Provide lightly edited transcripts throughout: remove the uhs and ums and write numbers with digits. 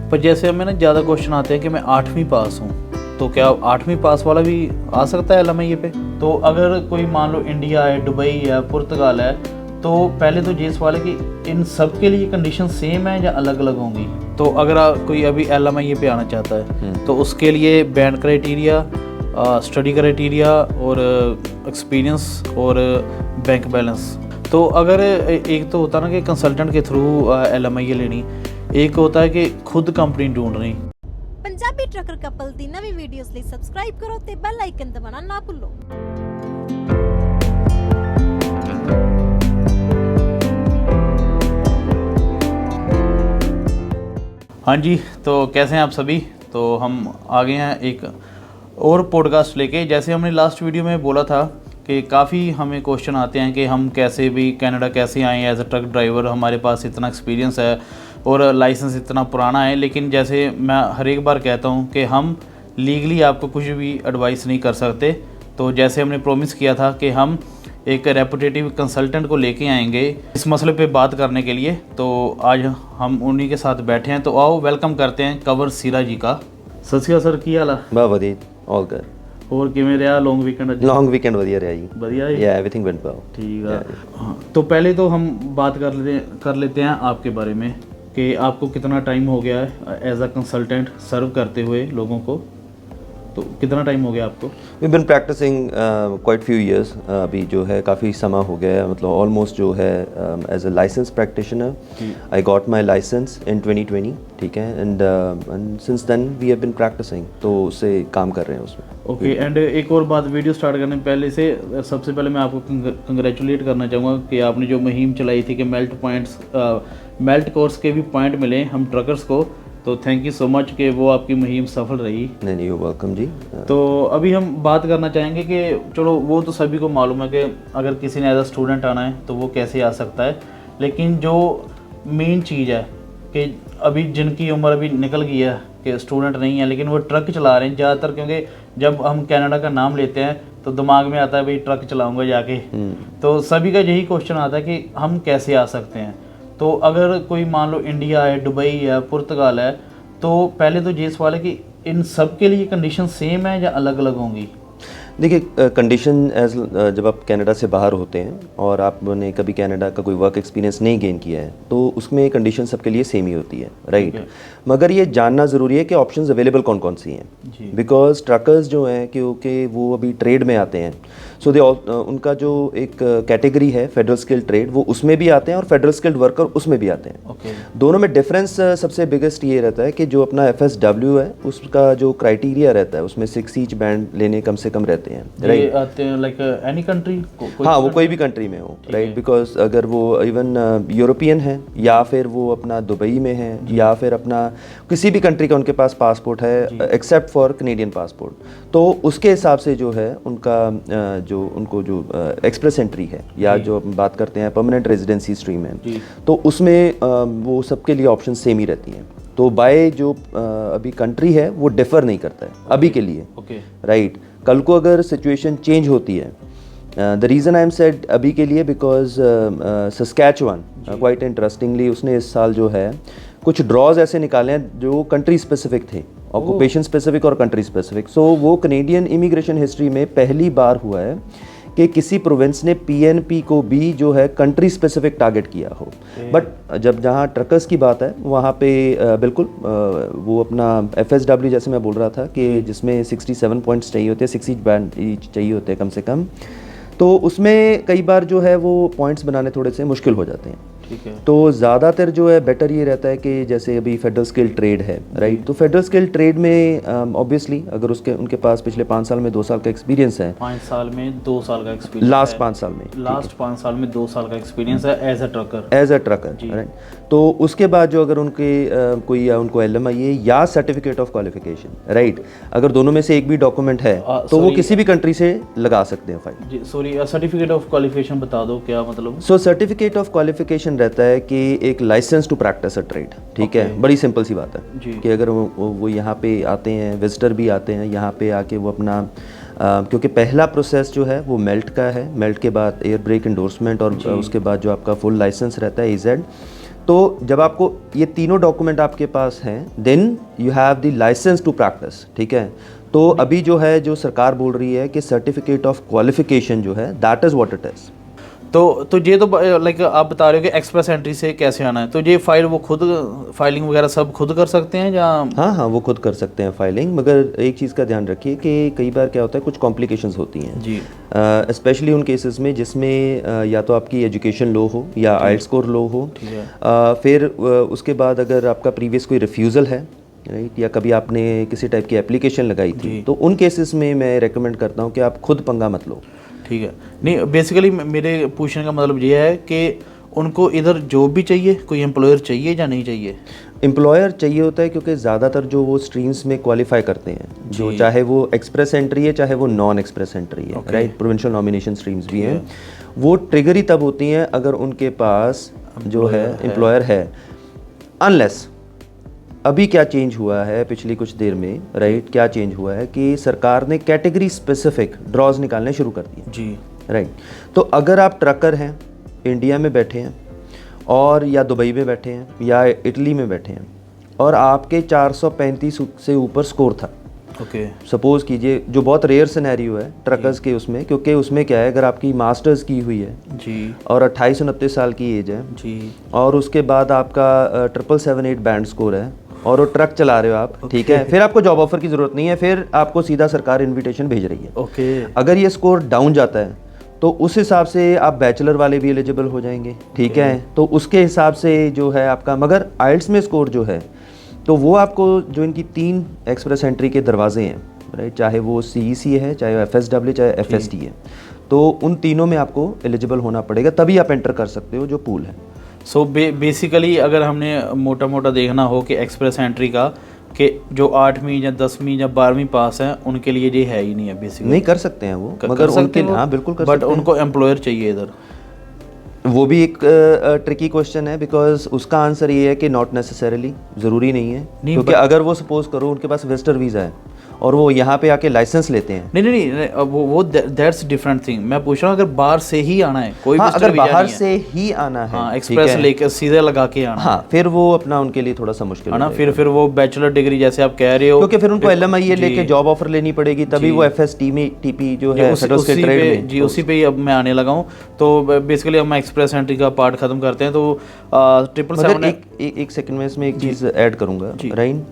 पर जैसे हमें ना ज़्यादा क्वेश्चन आते हैं कि मैं 8वीं पास हूँ, तो क्या 8वीं पास वाला भी आ सकता है LMIA पे? तो अगर कोई मान लो इंडिया है, दुबई है, पुर्तगाल है, तो पहले तो ये सवाल है कि इन सब के लिए कंडीशन सेम है या अलग अलग होंगी? तो अगर कोई अभी LMIA पे आना चाहता है तो उसके लिए बैंड क्राइटेरिया, स्टडी क्राइटेरिया और एक्सपीरियंस और बैंक बैलेंस। तो अगर एक तो होता ना कि कंसल्टेंट के थ्रू LMIA लेनी, एक होता है कि खुद कंपनी ढूंढनी। पंजाबी ट्रकर कपल दी नवी वीडियोस ਲਈ ਸਬਸਕ੍ਰਾਈਬ ਕਰੋ ਤੇ ਬੈਲ ਆਈਕਨ ਦਬਾਉਣਾ ਨਾ ਭੁੱਲੋ। हाँ जी, तो कैसे हैं आप सभी? तो हम आ गए हैं एक और पॉडकास्ट लेके। जैसे हमने लास्ट वीडियो में बोला था कि काफ़ी हमें क्वेश्चन आते हैं कि हम कैसे भी कनाडा कैसे आए एज अ ट्रक ड्राइवर, हमारे पास इतना एक्सपीरियंस है और लाइसेंस इतना पुराना है। लेकिन जैसे मैं हर एक बार कहता हूँ कि हम लीगली आपको कुछ भी एडवाइस नहीं कर सकते। तो जैसे हमने प्रॉमिस किया था कि हम एक रेपुटेटिव कंसल्टेंट को लेके आएंगे इस मसले पे बात करने के लिए, तो आज हम उन्हीं के साथ बैठे हैं। तो आओ वेलकम करते हैं कंवर सीरा जी का। सत श्री अकाल सर, की हाल है? बहुत ਵਧੀਆ, ऑल गुड। और किवें रहा लॉन्ग वीकेंड? लॉन्ग वीकेंड ਵਧੀਆ ਰਿਹਾ ਜੀ। बढ़िया है, या एवरीथिंग वेंट वेल। ठीक है। हाँ, तो पहले तो हम बात कर लेते हैं आपके बारे में कि आपको कितना टाइम हो गया है एज अ कंसल्टेंट सर्व करते हुए लोगों को। तो कितना टाइम हो गया आपको? We been practising quite few years. अभी जो है काफ़ी समय हो गया है, मतलब ऑलमोस्ट जो है as a licence practitioner I got my licence in 2020, ठीक है। And since then we have been practising, तो उससे काम कर रहे हैं उसमें। ओके। एंड एक और बात, वीडियो स्टार्ट करने पहले से सबसे पहले मैं आपको कंग्रेचुलेट करना चाहूँगा कि आपने जो मुहिम चलाई थी कि मेल्ट कोर्स के भी पॉइंट मिले हम ट्रकर्स को, तो थैंक यू सो मच कि वो आपकी मुहिम सफल रही। नहीं, यू वेलकम जी। तो अभी हम बात करना चाहेंगे कि चलो वो तो सभी को मालूम है कि अगर किसी ने एज अ स्टूडेंट आना है तो वो कैसे आ सकता है, लेकिन जो मेन चीज़ है कि अभी जिनकी उम्र अभी निकल गई है कि स्टूडेंट नहीं है लेकिन वो ट्रक चला रहे हैं ज़्यादातर, क्योंकि जब हम कनाडा का नाम लेते हैं तो दिमाग में आता है भाई ट्रक चलाऊँगा जाके। तो सभी का यही क्वेश्चन आता है कि हम कैसे आ सकते हैं। तो अगर कोई मान लो इंडिया है, दुबई है, पुर्तगाल है, तो पहले तो ये सवाल है कि इन सब के लिए कंडीशन सेम है या अलग अलग होंगी? देखिए, कंडीशन एज जब आप कनाडा से बाहर होते हैं और आपने कभी कनाडा का कोई वर्क एक्सपीरियंस नहीं गेन किया है तो उसमें कंडीशन सबके लिए सेम ही होती है, राइट। मगर ये जानना ज़रूरी है कि ऑप्शंस अवेलेबल कौन कौन सी हैं, बिकॉज ट्रकर्स जो हैं क्योंकि वो अभी ट्रेड में आते हैं, सो दे उनका जो एक कैटेगरी है फेडरल स्किल्ड ट्रेड, वो उसमें भी आते हैं और फेडरल स्किल्ड वर्कर उसमें भी आते हैं। दोनों में डिफरेंस सबसे बिगेस्ट ये रहता है कि जो अपना FSW है उसका जो क्राइटेरिया रहता है उसमें 6 ईच बैंड लेने कम से कम रहते हैं, राइट। आते हैं लाइक एनी कंट्री? हाँ, वो कोई भी कंट्री में हो, राइट। बिकॉज अगर वो इवन यूरोपियन है या फिर वो अपना दुबई में है या फिर अपना किसी भी कंट्री का उनके पास पासपोर्ट है एक्सेप्ट फॉर कनेडियन पासपोर्ट, तो उसके हिसाब से जो है उनका जो उनको जो एक्सप्रेस एंट्री है या जो बात करते हैं परमानेंट रेजिडेंसी स्ट्रीम है, तो उसमें वो सबके लिए ऑप्शन सेम ही रहती हैं। तो बाय जो अभी कंट्री है वो डिफर नहीं करता है अभी के लिए, राइट। कल को अगर सिचुएशन चेंज होती है, the reason I am said अभी के लिए बिकॉज सस्कैचुअन क्वाइट इंटरेस्टिंगली उसने इस साल जो है कुछ ड्रॉज ऐसे निकाले हैं जो कंट्री स्पेसिफिक थे, ऑक्यूपेशन स्पेसिफिक और कंट्री स्पेसिफिक। सो वो कनेडियन इमिग्रेशन हिस्ट्री में पहली बार हुआ है कि किसी प्रोविंस ने PNP को भी जो है कंट्री स्पेसिफिक टारगेट किया हो। बट जब जहाँ ट्रकर्स की बात है वहाँ पे बिल्कुल वो अपना FSW जैसे मैं बोल रहा था कि जिसमें 67 पॉइंट्स चाहिए होते हैं, 6 ईच बैंड चाहिए होते हैं कम से कम, तो उसमें कई बार जो है वो पॉइंट्स बनाने थोड़े से मुश्किल हो जाते हैं। ठीक है। तो ज़्यादातर जो है बेटर ये रहता है कि जैसे अभी फेडरल स्किल ट्रेड है, राइट। तो फेडरल स्किल ट्रेड में ऑब्वियसली अगर उनके पास पिछले 5 साल में 2 साल का एक्सपीरियंस है, 5 साल में 2 साल का एक्सपीरियंस, लास्ट 5 साल में, लास्ट 5 साल में 2 साल का एक्सपीरियंस है एज अ ट्रकर, राइट। तो उसके बाद जो अगर उनके कोई उनको LMIA या सर्टिफिकेट ऑफ क्वालिफिकेशन, राइट, अगर दोनों में से एक भी डॉक्यूमेंट है तो वो किसी भी कंट्री से लगा सकते हैं फाइल। जी सॉरी, सर्टिफिकेट ऑफ क्वालिफिकेशन बता दो क्या मतलब? सो सर्टिफिकेट ऑफ क्वालिफिकेशन रहता है कि एक licence to practise a trade, ठीक है। बड़ी सिंपल सी बात है कि अगर वो यहाँ पे आते हैं, विजिटर भी आते हैं यहाँ पे आके वो अपना क्योंकि पहला प्रोसेस जो है वो मेल्ट का है, मेल्ट के बाद एयर ब्रेक इंडोर्समेंट और उसके बाद जो आपका फुल लाइसेंस रहता है EZ, तो जब आपको ये तीनों डॉक्यूमेंट आपके पास हैं, then you have the licence to practise, ठीक है। तो अभी जो है, जो सरकार बोल रही है कि सर्टिफिकेट ऑफ क्वालिफिकेशन जो है, that is what it is. तो ये तो लाइक आप बता रहे हो कि एक्सप्रेस एंट्री से कैसे आना है, तो ये फाइल वो खुद फाइलिंग वगैरह सब खुद कर सकते हैं या? हाँ, वो खुद कर सकते हैं फाइलिंग, मगर एक चीज़ का ध्यान रखिए कि कई बार क्या होता है, कुछ कॉम्प्लिकेशंस होती हैं जी, स्पेशली उन केसेस में जिसमें या तो आपकी एजुकेशन लो हो या आइल्स स्कोर लो हो, ठीक है। फिर उसके बाद अगर आपका प्रीवियस कोई रिफ्यूज़ल है, राइट, या कभी आपने किसी टाइप की एप्लीकेशन लगाई थी, तो उन केसेस में मैं रेकमेंड करता हूँ कि आप खुद पंगा मत लो। ठीक है। नहीं, बेसिकली मेरे पूछने का मतलब ये है कि उनको इधर जॉब भी चाहिए, कोई एम्प्लॉयर चाहिए या नहीं चाहिए? एम्प्लॉयर चाहिए होता है, क्योंकि ज़्यादातर जो वो स्ट्रीम्स में क्वालिफाई करते हैं, जो चाहे वो एक्सप्रेस एंट्री है चाहे वो नॉन एक्सप्रेस एंट्री है, राइट, प्रोविंशियल नॉमिनेशन स्ट्रीम्स भी हैं, वो ट्रिगर ही तब होती हैं अगर उनके पास जो है एम्प्लॉयर है। अनलेस अभी क्या चेंज हुआ है पिछली कुछ देर में, राइट, क्या चेंज हुआ है कि सरकार ने कैटेगरी स्पेसिफिक ड्रॉज निकालने शुरू कर दिए जी, राइट। तो अगर आप ट्रकर हैं, इंडिया में बैठे हैं और या दुबई में बैठे हैं या इटली में बैठे हैं और आपके 435 से ऊपर स्कोर था, ओके, सपोज कीजिए, जो बहुत रेयर सिनेरियो है ट्रकर्स के उसमें, क्योंकि उसमें क्या है, अगर आपकी मास्टर्स की हुई है जी और 28-29 साल की एज है जी, और उसके बाद आपका 778 बैंड स्कोर है और वो ट्रक चला रहे हो आप, ठीक है, फिर आपको जॉब ऑफर की ज़रूरत नहीं है, फिर आपको सीधा सरकार इनविटेशन भेज रही है। ओके। अगर ये स्कोर डाउन जाता है तो उस हिसाब से आप बैचलर वाले भी एलिजिबल हो जाएंगे, ठीक है, तो उसके हिसाब से जो है आपका, मगर आइल्स में स्कोर जो है तो वो आपको, जो इनकी 3 एक्सप्रेस एंट्री के दरवाजे हैं, राइट, चाहे वो CEC है, चाहे FSW, चाहे FST है, तो उन तीनों में आपको एलिजिबल होना पड़ेगा, तभी आप एंटर कर सकते हो जो पूल है। सो बेसिकली अगर हमने मोटा मोटा देखना हो कि एक्सप्रेस एंट्री का, कि जो 8वीं या 10वीं या 12वीं पास हैं उनके लिए ये है ही नहीं है बेसिकली। नहीं कर सकते हैं वो, मगर उनके, हाँ बिल्कुल कर सकते हैं, बट उनको एम्प्लॉयर चाहिए इधर। वो भी एक ट्रिकी क्वेश्चन है, बिकॉज उसका आंसर ये है कि नॉट नेसेसरीली, ज़रूरी नहीं है, क्योंकि अगर वो सपोज करो उनके पास विजिटर वीज़ा है और वो यहाँ पे आके लाइसेंस लेते हैं। नहीं, वो दैट्स डिफरेंट थिंग। मैं पूछ रहा हूँ अगर बाहर से ही आना है, कोई हाँ, अगर वीजा बाहर नहीं है, से ही आना है, हाँ, एक्सप्रेस लेकर सीधे लगा के आना, हाँ, फिर वो अपना उनके लिए थोड़ा सा मुश्किल है ना। फिर वो बैचलर डिग्री जैसे आप कह रहे हो, क्योंकि फिर उनको LMIA लेके जॉब ऑफर लेनी पड़ेगी, तभी वो FST में TP जो है फेडरल स्टेट ट्रेड में, जी उसी पे ही अब मैं आने लगा हूँ। तो बेसिकली हम एक्सप्रेस एंट्री का पार्ट खत्म करते हैं। तो 777 एक सेकंड में इसमें एक चीज़ ऐड करूँगा, राइट,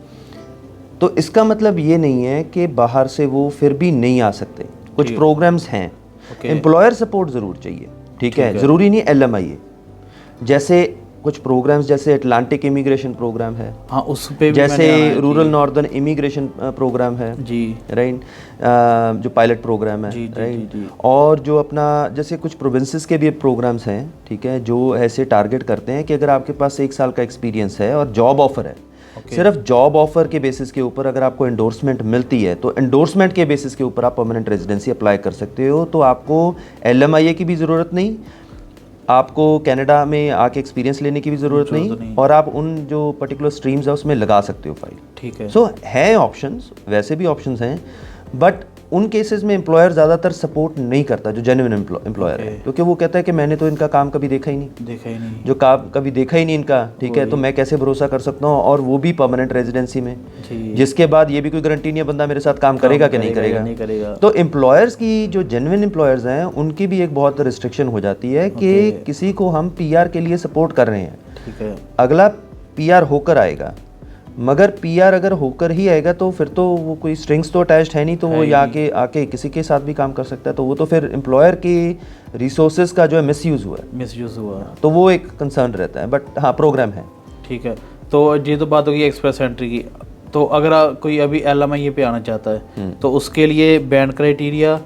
तो इसका मतलब ये नहीं है कि बाहर से वो फिर भी नहीं आ सकते, कुछ प्रोग्राम्स हैं, एम्प्लॉयर सपोर्ट ज़रूर चाहिए, ठीक है, ज़रूरी नहीं LMIA, जैसे कुछ प्रोग्राम्स जैसे अटलांटिक इमिग्रेशन प्रोग्राम है, हाँ, उस पे भी जैसे रूरल नॉर्दर्न इमिग्रेशन प्रोग्राम है जी, राइट, जो पायलट प्रोग्राम है, राइट, और जो अपना जैसे कुछ प्रोविंसेस के भी प्रोग्राम्स हैं, ठीक है, जो ऐसे टारगेट करते हैं कि अगर आपके पास 1 साल का एक्सपीरियंस है और जॉब ऑफर है, सिर्फ जॉब ऑफर के बेसिस के ऊपर अगर आपको एंडोर्समेंट मिलती है तो एंडोर्समेंट के बेसिस के ऊपर आप परमानेंट रेजिडेंसी अप्लाई कर सकते हो। तो आपको LMIA की भी ज़रूरत नहीं, आपको कनाडा में आके एक्सपीरियंस लेने की भी ज़रूरत नहीं, और आप उन जो पर्टिकुलर स्ट्रीम्स है उसमें लगा सकते हो फाइल, ठीक है। सो है ऑप्शंस, वैसे भी ऑप्शंस हैं, बट उन केसेस में एम्प्लॉयर ज़्यादातर सपोर्ट नहीं करता, जो जेन्युइन एम्प्लॉयर है, क्योंकि वो कहता है कि मैंने तो इनका काम कभी देखा ही नहीं, जो काम कभी देखा ही नहीं इनका, ठीक है, तो मैं कैसे भरोसा कर सकता हूँ, और वो भी परमानेंट रेजिडेंसी में, जिसके बाद ये भी कोई गारंटी नहीं है बंदा मेरे साथ काम करेगा कि नहीं करेगा। तो एम्प्लॉयर्स की, जो जेन्युइन एम्प्लॉयर्स हैं, उनकी भी एक बहुत रिस्ट्रिक्शन हो जाती है कि किसी को हम PR के लिए सपोर्ट कर रहे हैं, ठीक है, अगला PR होकर आएगा, मगर PR अगर होकर ही आएगा तो फिर तो वो कोई स्ट्रिंग्स तो अटैच्ड है नहीं, तो वो आके किसी के साथ भी काम कर सकता है, तो वो तो फिर एम्प्लॉयर की रिसोर्सेज का जो है मिसयूज़ हुआ, तो वो एक कंसर्न रहता है, बट हाँ प्रोग्राम है, ठीक है। तो ये तो बात होगी एक्सप्रेस एंट्री की। तो अगर कोई अभी LMIA पे आना चाहता है तो उसके लिए बैंड क्राइटेरिया,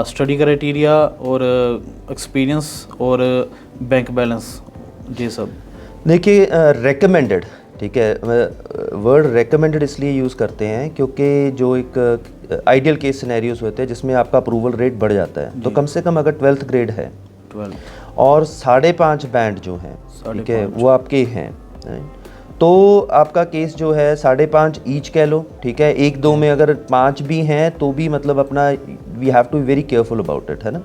स्टडी क्राइटेरिया और एक्सपीरियंस और बैंक बैलेंस, ये सब देखिए रेकमेंडेड, ठीक है, वर्ड रेकमेंडेड इसलिए यूज़ करते हैं क्योंकि जो एक आइडियल केस सिनेरियोस होते हैं जिसमें आपका अप्रूवल रेट बढ़ जाता है, तो कम से कम अगर 12th ग्रेड है 12 और 5.5 बैंड जो हैं, ठीक है, वो आपके हैं, तो आपका केस जो है 5.5 ईच कह लो, ठीक है, 1-2 में अगर 5 भी हैं तो भी मतलब अपना we have to be very careful about it, है ना।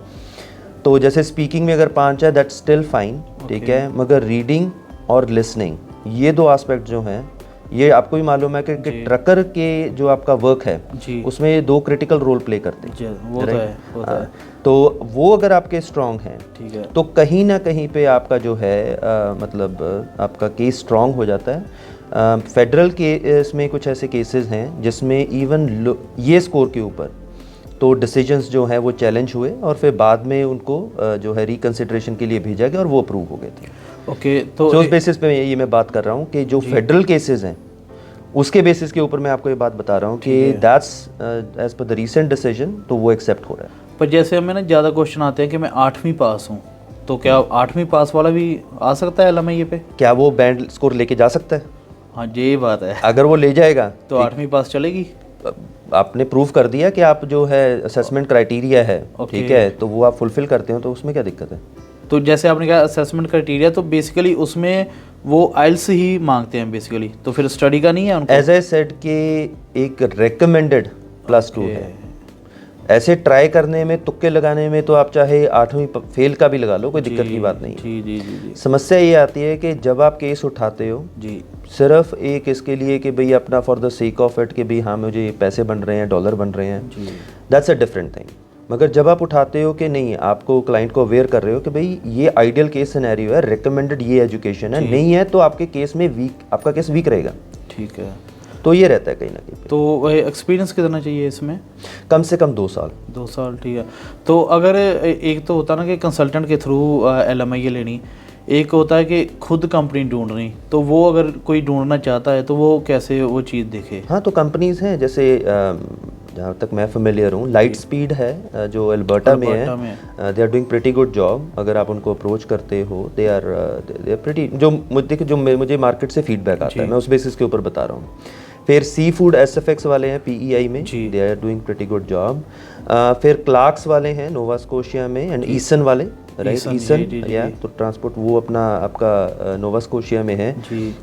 तो जैसे स्पीकिंग में अगर 5 है दैट्स स्टिल फाइन, ठीक है, मगर रीडिंग और लिसनिंग, ये 2 एस्पेक्ट जो हैं, ये आपको भी मालूम है कि ट्रकर के जो आपका वर्क है उसमें ये 2 क्रिटिकल रोल प्ले करते हैं। वो तो है, वो तो है। तो वो अगर आपके स्ट्रांग हैं, ठीक है, तो कहीं ना कहीं पे आपका जो है मतलब आपका केस स्ट्रांग हो जाता है। फेडरल केस में कुछ ऐसे केसेस हैं जिसमें इवन ये स्कोर के ऊपर तो डिसीजंस जो हैं वो चैलेंज हुए और फिर बाद में उनको जो है रिकंसिडरेशन के लिए भेजा गया और वो अप्रूव हो गए थे। ओके, तो उस बेसिस पे ये मैं बात कर रहा हूँ कि जो फेडरल केसेस हैं उसके बेसिस के ऊपर मैं आपको ये बात बता रहा हूँ कि that's as per the recent decision, तो वो एक्सेप्ट हो रहा है। पर जैसे हमें ना ज़्यादा क्वेश्चन आते हैं कि मैं 8वीं पास हूँ, तो क्या 8वीं पास वाला भी आ सकता है LMIA पे? क्या वो बैंड स्कोर लेके जा सकता है? हाँ, ये बात है। अगर वो ले जाएगा तो 8वीं पास चलेगी? आपने प्रूव कर दिया कि आप जो है असेसमेंट क्राइटेरिया है, ठीक है, तो वो आप फुलफिल करते हो, तो उसमें क्या दिक्कत है? तो जैसे आपने कहा असेसमेंट क्राइटेरिया, तो बेसिकली उसमें वो आइल्स ही मांगते हैं बेसिकली, तो फिर स्टडी का नहीं है उनको? एज ए सेड के एक रिकमेंडेड +2 है। ऐसे ट्राई करने में, तुक्के लगाने में तो आप चाहे 8वीं फेल का भी लगा लो, कोई दिक्कत की बात नहीं है। जी जी जी जी। समस्या ये आती है कि जब आप केस उठाते हो जी, सिर्फ एक इसके लिए कि भाई अपना for the sake of it कि भाई हाँ मुझे पैसे बन रहे हैं, डॉलर बन रहे हैं, दैट्स अ डिफरेंट थिंग। मगर जब आप उठाते हो कि नहीं, आपको क्लाइंट को अवेयर कर रहे हो कि भाई ये आइडियल केस सिनेरियो है, रिकमेंडेड ये एजुकेशन है, नहीं है तो आपके केस में आपका केस वीक रहेगा। ठीक है, तो ये रहता है कहीं ना कहीं। तो एक्सपीरियंस कितना चाहिए इसमें? कम से कम 2 साल। 2 साल, ठीक है। तो अगर एक तो होता ना कि कंसल्टेंट के थ्रू LMIA लेनी, एक होता है कि खुद कंपनी ढूंढनी, तो वो अगर कोई ढूंढना चाहता है तो वो कैसे वो चीज़ देखे? हाँ, तो कंपनीज हैं, जैसे जहाँ तक मैं फेमिलियर हूँ, लाइट स्पीड है जो अल्बर्टा में है, they are doing pretty good job. अगर आप उनको अप्रोच करते हो, दे आर प्रीटी, जो मुझे मार्केट से फीडबैक आता है, मैं उस बेसिस के ऊपर बता रहा हूँ। फिर सी फूड SFX वाले हैं PEI में, they are doing pretty good job. फिर क्लार्क्स वाले हैं नोवा स्कोशिया में, एंड ईसन वाले, राइट, ईसन या तो ट्रांसपोर्ट, वो अपना आपका नोवा स्कोशिया में है।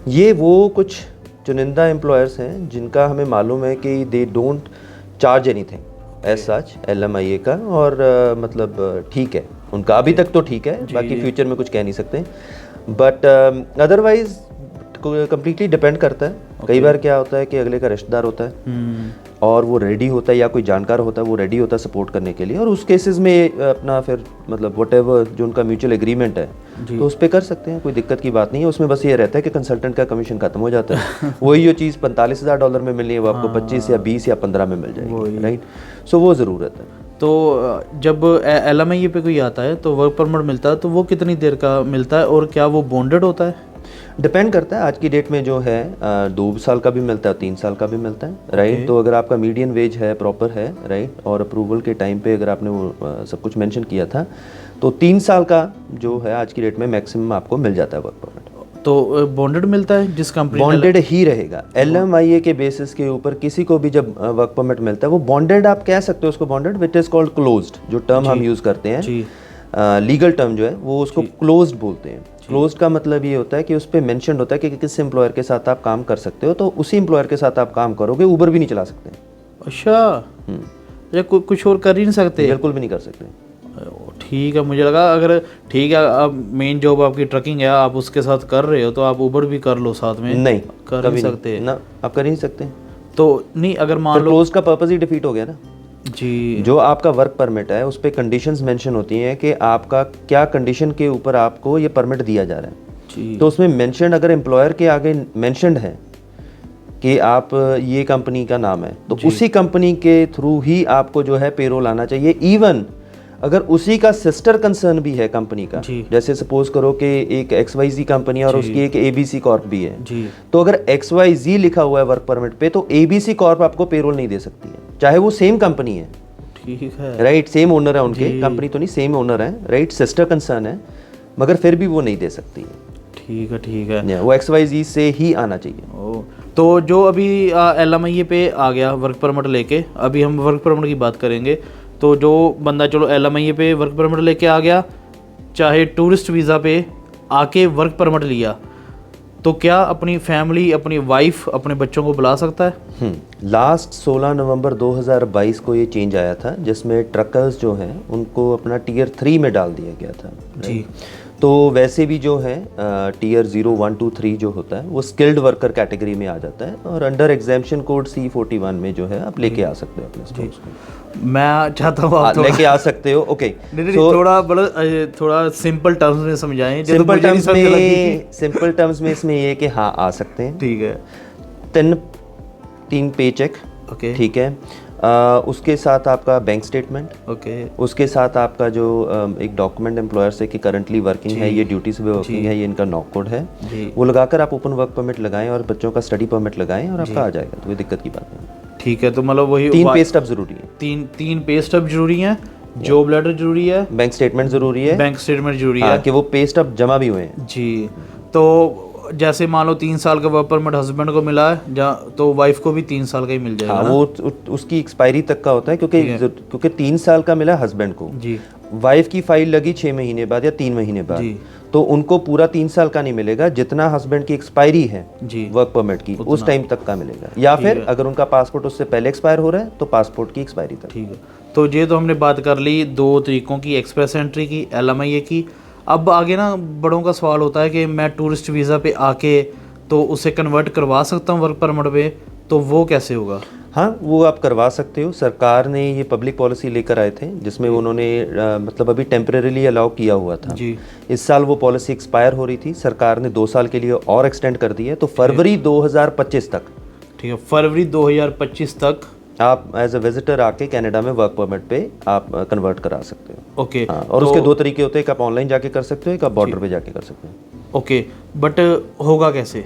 ये वो कुछ चुनिंदा एम्प्लॉयर्स हैं जिनका हमें मालूम है कि they don't charge anything as such LMIA का, और मतलब ठीक है उनका अभी तक तो ठीक है, बाकी फ्यूचर में कुछ कह नहीं सकते, बट अदरवाइज कम्प्लीटली डिपेंड करता है। कई बार क्या होता है कि अगले का रिश्तेदार होता है और वो रेडी होता है, या कोई जानकार होता है वो रेडी होता है सपोर्ट करने के लिए, और उस केसेस में अपना फिर मतलब व्हाटएवर जो उनका म्यूचुअल एग्रीमेंट है तो उस पर कर सकते हैं, कोई दिक्कत की बात नहीं है। उसमें बस ये रहता है कि कंसल्टेंट का कमीशन खत्म हो जाता है। वही जो चीज़ $45,000 में मिलनी है वो आपको 25 या 20 या 15 में मिल जाएगी, राइट। सो वो ज़रूरत है। तो जब LMIA पे कोई आता है तो वर्क परमिट मिलता है, तो वो कितनी देर का मिलता है और क्या वो बॉन्डेड होता है? डिपेंड करता है। आज की डेट में जो है 2 साल का भी मिलता है, 3 साल का भी मिलता है, राइट। तो अगर आपका मीडियन वेज है, प्रॉपर है, राइट, और अप्रूवल के टाइम पे अगर आपने वो सब कुछ मेंशन किया था, तो 3 साल का जो है आज की डेट में मैक्सिमम आपको मिल जाता है वर्क परमिट। तो बॉन्डेड मिलता है जिस कंपनी? बॉन्डेड ही रहेगा। LMIA के बेसिस के ऊपर किसी को भी जब वर्क परमिट मिलता है वो बॉन्डेड, आप कह सकते हो उसको bonded, which is called closed, जो टर्म हम यूज़ करते हैं, लीगल टर्म जो है वो उसको क्लोज्ड बोलते हैं। क्लोज्ड का मतलब ये होता है कि उस पर मेंशन होता है कि किस एम्प्लॉयर के साथ आप काम कर सकते हो, तो उसी एम्प्लॉयर के साथ आप काम करोगे, ऊबर भी नहीं चला सकते। अच्छा, या कुछ और कर ही नहीं सकते? बिल्कुल भी नहीं कर सकते। ठीक है, मुझे लगा अगर ठीक है अब मेन जॉब आपकी ट्रकिंग है, आप उसके साथ कर रहे हो तो आप ऊबर भी कर लो साथ में। नहीं, कर नहीं सकते ना, आप कर ही नहीं सकते। तो नहीं, अगर मान लो क्लोज्ड का पर्पस ही डिफीट हो गया ना जी। जो आपका वर्क परमिट है उस पर कंडीशंस मेंशन होती हैं कि आपका क्या कंडीशन के ऊपर आपको ये परमिट दिया जा रहा है जी। तो उसमें मेंशन, अगर एम्प्लॉयर के आगे मेंशनड है कि आप ये कंपनी का नाम है, तो उसी कंपनी के थ्रू ही आपको जो है पेरोल आना चाहिए। इवन अगर उसी का सिस्टर कंसर्न भी है कंपनी का, जैसे सपोज करो कि एक XYZ कंपनी है और उसकी एक ABC कॉर्प भी है, तो अगर XYZ लिखा हुआ है वर्क परमिट पे तो ABC कॉर्प आपको पेरोल नहीं दे सकती है, चाहे वो सेम कंपनी है। ठीक है, राइट, सेम ओनर है उनके, कंपनी तो नहीं, सेम ओनर है, राइट, सिस्टर कंसर्न है, मगर फिर भी वो नहीं दे सकती है। ठीक है, ठीक है, वो XYZ से ही आना चाहिए। तो जो अभी LMIA पे आ गया वर्क परमिट लेके, अभी हम वर्क परमिट की बात करेंगे, तो जो बंदा चलो LMIA पे वर्क परमिट लेके आ गया, चाहे टूरिस्ट वीज़ा पे आके वर्क परमिट लिया, तो क्या अपनी फैमिली, अपनी वाइफ, अपने बच्चों को बुला सकता है? लास्ट 16 नवंबर 2022 को ये चेंज आया था जिसमें ट्रकर्स जो हैं उनको अपना Tier 3 में डाल दिया गया था जी। तो वैसे भी जो है टीयर 0, 1, 2, 3 जो होता है वो स्किल्ड वर्कर कैटेगरी में आ जाता है, और अंडर एग्जाम्पशन कोड C41 में जो है आप लेके आ सकते हो अपने स्टोर्स को। मैं चाहता हूँ आप थोड़ा लेके आ सकते हो। ओके, थोड़ा मतलब थोड़ा सिंपल टर्म्स में समझाएं। सिंपल टर्म्स में इसमें ये है कि हाँ आ सकते हैं। ठीक है। 3 पे चेक, ओके, ठीक है, उसके साथ आपका बैंक स्टेटमेंट, ओके, उसके साथ आपका जो एक डॉक्यूमेंट एम्प्लॉयर से कि करंटली वर्किंग है, ये ड्यूटी से वर्किंग है, ये इनका नॉक कोड है, वो लगाकर आप ओपन वर्क परमिट लगाएं और बच्चों का स्टडी परमिट लगाएं और आपका आ जाएगा, तो कोई दिक्कत की बात नहीं। ठीक है, तो मतलब वही 3 पे स्टब जरूरी है। 3 पे स्टब जरूरी है, जॉब लेटर जरूरी है, बैंक स्टेटमेंट जरूरी है, बैंक स्टेटमेंट जरूरी है कि वो पे स्टब जमा भी हुए हैं जी। तो जैसे मान लो 3 साल का वर्क परमिट हस्बैंड को मिला है, तो वाइफ को भी 3 साल का ही मिल जाएगा। हाँ, वो उसकी एक्सपायरी तक का होता है, क्योंकि 3 साल का मिला हस्बैंड को जी, वाइफ की फाइल लगी 6 महीने बाद या 3 महीने बाद, तो उनको पूरा 3 साल का नहीं मिलेगा, जितना हस्बैंड की एक्सपायरी है जी वर्क परमिट की उस टाइम तक का मिलेगा, या फिर अगर उनका पासपोर्ट उससे पहले एक्सपायर हो रहा है तो पासपोर्ट की एक्सपायरी तक। ठीक है, तो ये तो हमने बात कर ली 2 तरीकों की, एक्सप्रेस एंट्री की, LMIA की। अब आगे ना बड़ों का सवाल होता है कि मैं टूरिस्ट वीज़ा पे आके तो उसे कन्वर्ट करवा सकता हूँ वर्क परमिट पे, तो वो कैसे होगा? हाँ, वो आप करवा सकते हो। सरकार ने ये पब्लिक पॉलिसी लेकर आए थे जिसमें उन्होंने मतलब अभी टेम्परेरीली अलाउ किया हुआ था जी। इस साल वो पॉलिसी एक्सपायर हो रही थी, सरकार ने 2 साल के लिए और एक्सटेंड कर दी है, तो फरवरी 2025 तक। ठीक है, फरवरी 2025 तक आप एज अ विजिटर आके कनाडा में वर्क परमिट पे आप कन्वर्ट करा सकते हो। ओके, हाँ, और उसके 2 तरीके होते हैं, एक आप ऑनलाइन जाके कर सकते हो, एक आप बॉर्डर पे जाके कर सकते हो। ओके, बट होगा कैसे?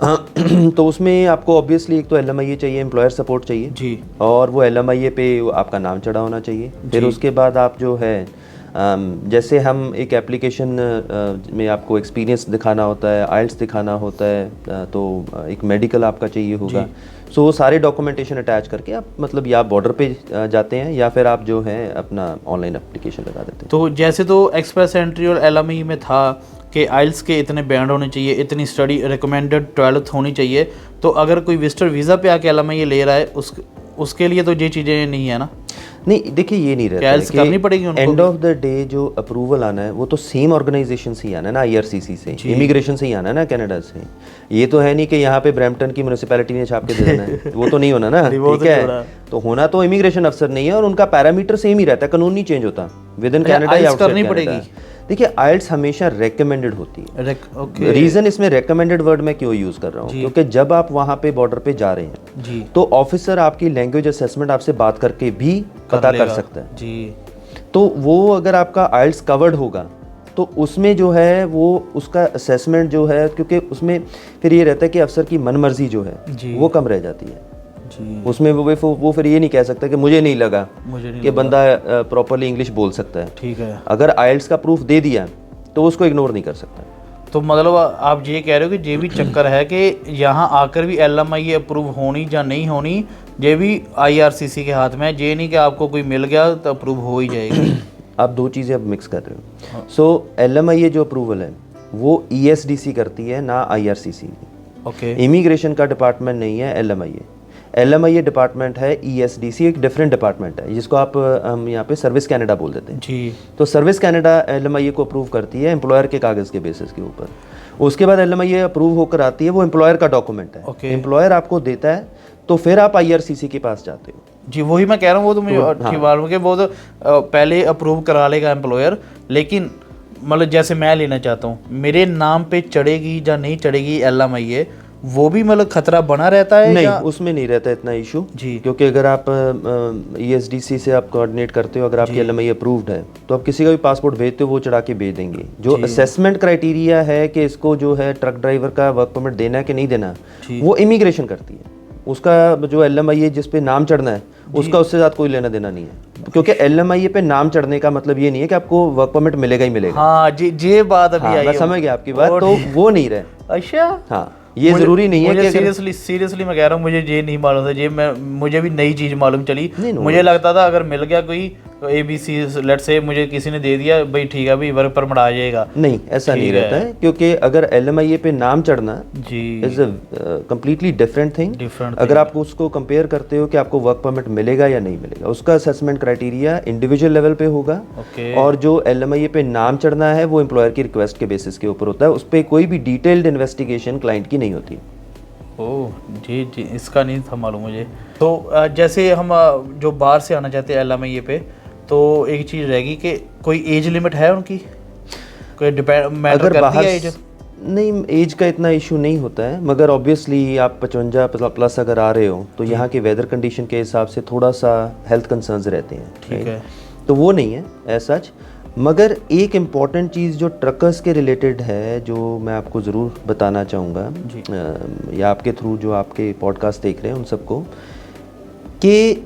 तो उसमें आपको ऑब्वियसली एक तो LMIA चाहिए, एम्प्लॉयर सपोर्ट चाहिए जी, और वो LMIA पे आपका नाम चढ़ा होना चाहिए। फिर उसके बाद आप जो है जैसे हम एक एप्लीकेशन में आपको एक्सपीरियंस दिखाना होता है, आइल्स दिखाना होता है, तो एक मेडिकल आपका चाहिए होगा। सो वो सारे डॉक्यूमेंटेशन अटैच करके आप मतलब या बॉर्डर पे जाते हैं या फिर आप जो है अपना ऑनलाइन एप्लीकेशन लगा देते हैं। तो जैसे तो एक्सप्रेस एंट्री और LMIA में था कि आइल्स के इतने बैंड होने चाहिए, इतनी स्टडी रिकमेंडेड 12th होनी चाहिए, तो अगर कोई विजिटर वीज़ा पे आके LMIA ले रहा है उसके लिए तो ये चीज़ें नहीं है ना? नहीं, देखिए ये नहीं रहता है करनी पड़ेगी उनको। एंड ऑफ द डे जो अप्रूवल आना है वो तो सेम ऑर्गेनाइजेशन से ही आना है ना, IRCC से, इमिग्रेशन से ही आना है ना कनाडा से। ये तो है नहीं कि यहाँ पे ब्रैम्पटन की म्यूनिसिपैलिटी ने छाप के दे देना है, वो तो नहीं होना ना, ठीक है। तो होना तो इमिग्रेशन अफसर नहीं है और उनका पैरामीटर सेम ही रहता है, कानून नहीं चेंज होता विद इन कनाडा या आउटसाइड कनाडा। देखिए आइल्स हमेशा रेकमेंडेड होती है। रीजन इसमें रेकमेंडेड वर्ड मैं क्यों यूज कर रहा हूँ, क्योंकि जब आप वहाँ पे बॉर्डर पे जा रहे हैं जी, तो ऑफिसर आपकी लैंग्वेज असेसमेंट आपसे बात करके भी पता कर सकता है जी। तो वो अगर आपका आइल्स कवर्ड होगा तो उसमें जो है वो उसका असेसमेंट जो है, क्योंकि उसमें फिर ये रहता है कि अफसर की मनमर्जी जो है वो कम रह जाती है जी। उसमें वो फिर ये नहीं कह सकता कि मुझे नहीं लगा कि बंदा प्रॉपरली इंग्लिश बोल सकता है। ठीक है, अगर आइल्स का प्रूफ दे दिया तो उसको इग्नोर नहीं कर सकता। तो मतलब आप ये कह रहे हो कि ये भी चक्कर है कि यहाँ आकर भी LMIA अप्रूव होनी या नहीं होनी, ये भी IRCC के हाथ में है, ये नहीं कि आपको कोई मिल गया तो अप्रूव हो ही जाएगी। आप 2 चीज़ें अब मिक्स कर रहे हो। सो LMIA जो अप्रूवल है वो ESDC करती है ना IRCC। ओके, इमिग्रेशन का डिपार्टमेंट नहीं है LMIA डिपार्टमेंट है, ESDC एक डिफरेंट डिपार्टमेंट है जिसको आप हम यहाँ पे सर्विस कनाडा बोल देते हैं जी। तो सर्विस कनाडा LMIA को अप्रूव करती है एम्प्लॉयर के कागज़ के बेसिस के ऊपर। उसके बाद LMIA अप्रूव होकर आती है, वो एम्प्लॉयर का डॉक्यूमेंट है, एम्प्लॉयर आपको देता है, तो फिर आप IRCC के पास जाते हो जी। वही मैं कह रहा हूँ, वो तो मुझे मालूम है कि वो तो पहले अप्रूव करा लेगा एम्प्लॉयर, लेकिन मतलब जैसे मैं लेना चाहता हूँ, मेरे नाम पे चढ़ेगी या नहीं चढ़ेगी LMIA, वो भी मतलब खतरा बना रहता है? नहीं, उसमें नहीं रहता इतना इशू जी, क्योंकि अगर आप ESDC से आप कोऑर्डिनेट करते हो, अगर आपकी LMIA अप्रूव्ड है तो आप किसी का भी पासपोर्ट भेजते हो वो चढ़ा के भेज देंगे। जो असेसमेंट क्राइटेरिया है कि इसको जो है ट्रक ड्राइवर का वर्क परमिट देना है कि नहीं देना, वो इमिग्रेशन करती है। उसका जो LMIA जिस पे नाम चढ़ना है उसका उससे साथ कोई लेना देना नहीं है, क्योंकि LMIA पे नाम चढ़ने का मतलब ये नहीं है कि आपको वर्क परमिट मिलेगा ही मिलेगा। हाँ जी, ये बात अभी आई, मैं समझ गया आपकी बात, तो वो नहीं रहे। अच्छा, हाँ, ये जरूरी नहीं है कि सीरियसली मैं कह रहा हूँ, मुझे ये नहीं मालूम था, मुझे भी नई चीज मालूम चली। मुझे लगता था अगर मिल गया कोई ABC लेट्स से मुझे किसी ने दे दिया भाई ठीक है भाई वर्क परमिट आ जाएगा। नहीं, ऐसा नहीं रहता है, क्योंकि अगर LMIA पे नाम चढ़ना जी is a completely different thing. Different अगर आप उसको कंपेयर करते हो कि आपको वर्क परमिट मिलेगा या नहीं मिलेगा, उसका असेसमेंट क्राइटेरिया इंडिविजुअल लेवल पे होगा। ओके। और जो LMIA पे नाम चढ़ना है वो एम्प्लॉयर की रिक्वेस्ट के बेसिस के ऊपर होता है, उस पर कोई भी डिटेल्ड इन्वेस्टिगेशन क्लाइंट की नहीं होती। ओह जी जी, इसका नहीं था मालूम मुझे। तो जैसे हम जो बाहर से आना चाहते हैं LMIA पे, तो एक चीज़ रहेगी कि कोई एज लिमिट है उनकी, कोई डिपेंड मैटर अगर करती बाहर है एज? नहीं, एज का इतना इशू नहीं होता है, मगर ऑब्वियसली आप 55 प्लस अगर आ रहे हो तो यहाँ के वेदर कंडीशन के हिसाब से थोड़ा सा हेल्थ कंसर्न्स रहते हैं। ठीक है। तो वो नहीं है एज सच। मगर एक इम्पॉर्टेंट चीज़ जो ट्रकर्स के रिलेटेड है, जो मैं आपको ज़रूर बताना चाहूँगा या आपके थ्रू जो आपके पॉडकास्ट देख रहे हैं उन सबको, कि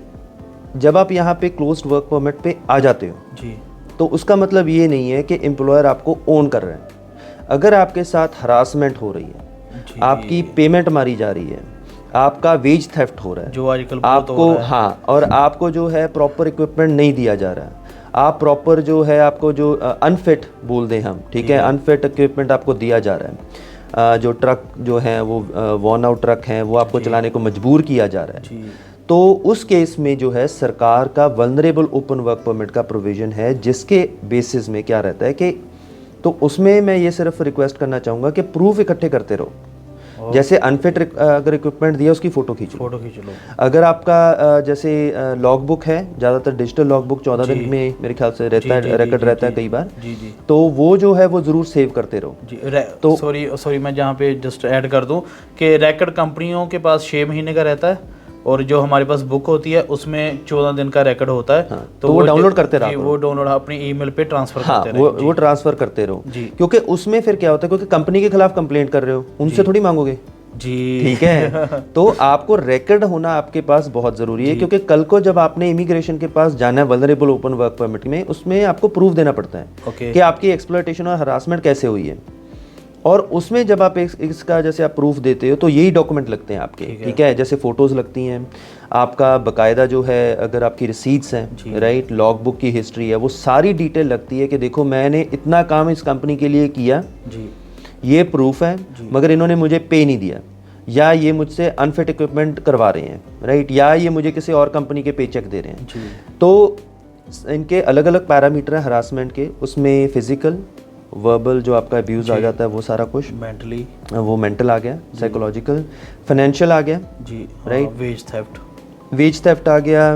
जब आप यहाँ पे क्लोज्ड वर्क परमिट पे आ जाते हो जी, तो उसका मतलब ये नहीं है कि एम्प्लॉयर आपको ओन कर रहा है। अगर आपके साथ हरासमेंट हो रही है, आपकी पेमेंट मारी जा रही है, आपका वेज थेफ्ट हो रहा है, जो आजकल आपको हाँ, और आपको जो है प्रॉपर इक्विपमेंट नहीं दिया जा रहा है, आप प्रॉपर जो है आपको जो अनफिट बोल दें हम, ठीक है, अनफिट इक्विपमेंट आपको दिया जा रहा है, जो ट्रक जो हैं वो वॉर्न आउट ट्रक हैं वो आपको चलाने को मजबूर किया जा रहा है, तो उस केस में जो है सरकार का वल्नरेबल ओपन वर्क परमिट का प्रोविज़न है, जिसके बेसिस में क्या रहता है कि तो उसमें मैं ये सिर्फ रिक्वेस्ट करना चाहूँगा कि प्रूफ इकट्ठे करते रहो। जैसे अनफिट अगर इक्विपमेंट दिया उसकी फ़ोटो खींच लो। अगर आपका जैसे लॉग बुक है, ज़्यादातर डिजिटल लॉग बुक 14 दिन में मेरे ख्याल से रहता है, रिकॉर्ड रहता है कई बार, तो वो जो है वो ज़रूर सेव करते रहो। तो सॉरी मैं जहाँ पे जस्ट ऐड कर दूँ कि रिकॉर्ड कंपनियों के पास 6 महीने का रहता है, और जो हमारे पास बुक होती है उसमें 14 दिन का रिकॉर्ड होता है। हाँ, तो वो डाउनलोड करते रहो, वो डाउनलोड अपनी ईमेल पे ट्रांसफर करते रहो, वो ट्रांसफर करते रहो, क्योंकि उसमें फिर क्या होता है, क्योंकि कंपनी के खिलाफ कंप्लेंट कर रहे हो, उनसे थोड़ी मांगोगे जी, ठीक है। तो आपको रिकॉर्ड होना आपके पास बहुत ज़रूरी है, क्योंकि कल को जब आपने इमिग्रेशन के पास जाना है वल्नरेबल ओपन वर्क परमिट में, उसमें आपको प्रूफ देना पड़ता है कि आपकी एक्सप्लॉयटेशन और हरासमेंट कैसे हुई है, और उसमें जब आप इसका जैसे आप प्रूफ देते हो तो यही डॉक्यूमेंट लगते हैं आपके, ठीक है, जैसे फ़ोटोज़ लगती हैं, आपका बकायदा जो है अगर आपकी रिसीट्स हैं, राइट, लॉग बुक की हिस्ट्री है, वो सारी डिटेल लगती है कि देखो मैंने इतना काम इस कंपनी के लिए किया जी, ये प्रूफ है, मगर इन्होंने मुझे पे नहीं दिया, या ये मुझसे अनफिट इक्विपमेंट करवा रहे हैं, राइट, या ये मुझे किसी और कंपनी के पे चेक दे रहे हैं। तो इनके अलग अलग पैरामीटर हैं हरासमेंट के, उसमें फिजिकल, वर्बल जो आपका अब्यूज़ आ जाता है वो सारा कुछ, मेंटली वो मेंटल आ गया, साइकोलॉजिकल, फाइनेंशियल आ गया जी, राइट, वेज थेफ्ट आ गया,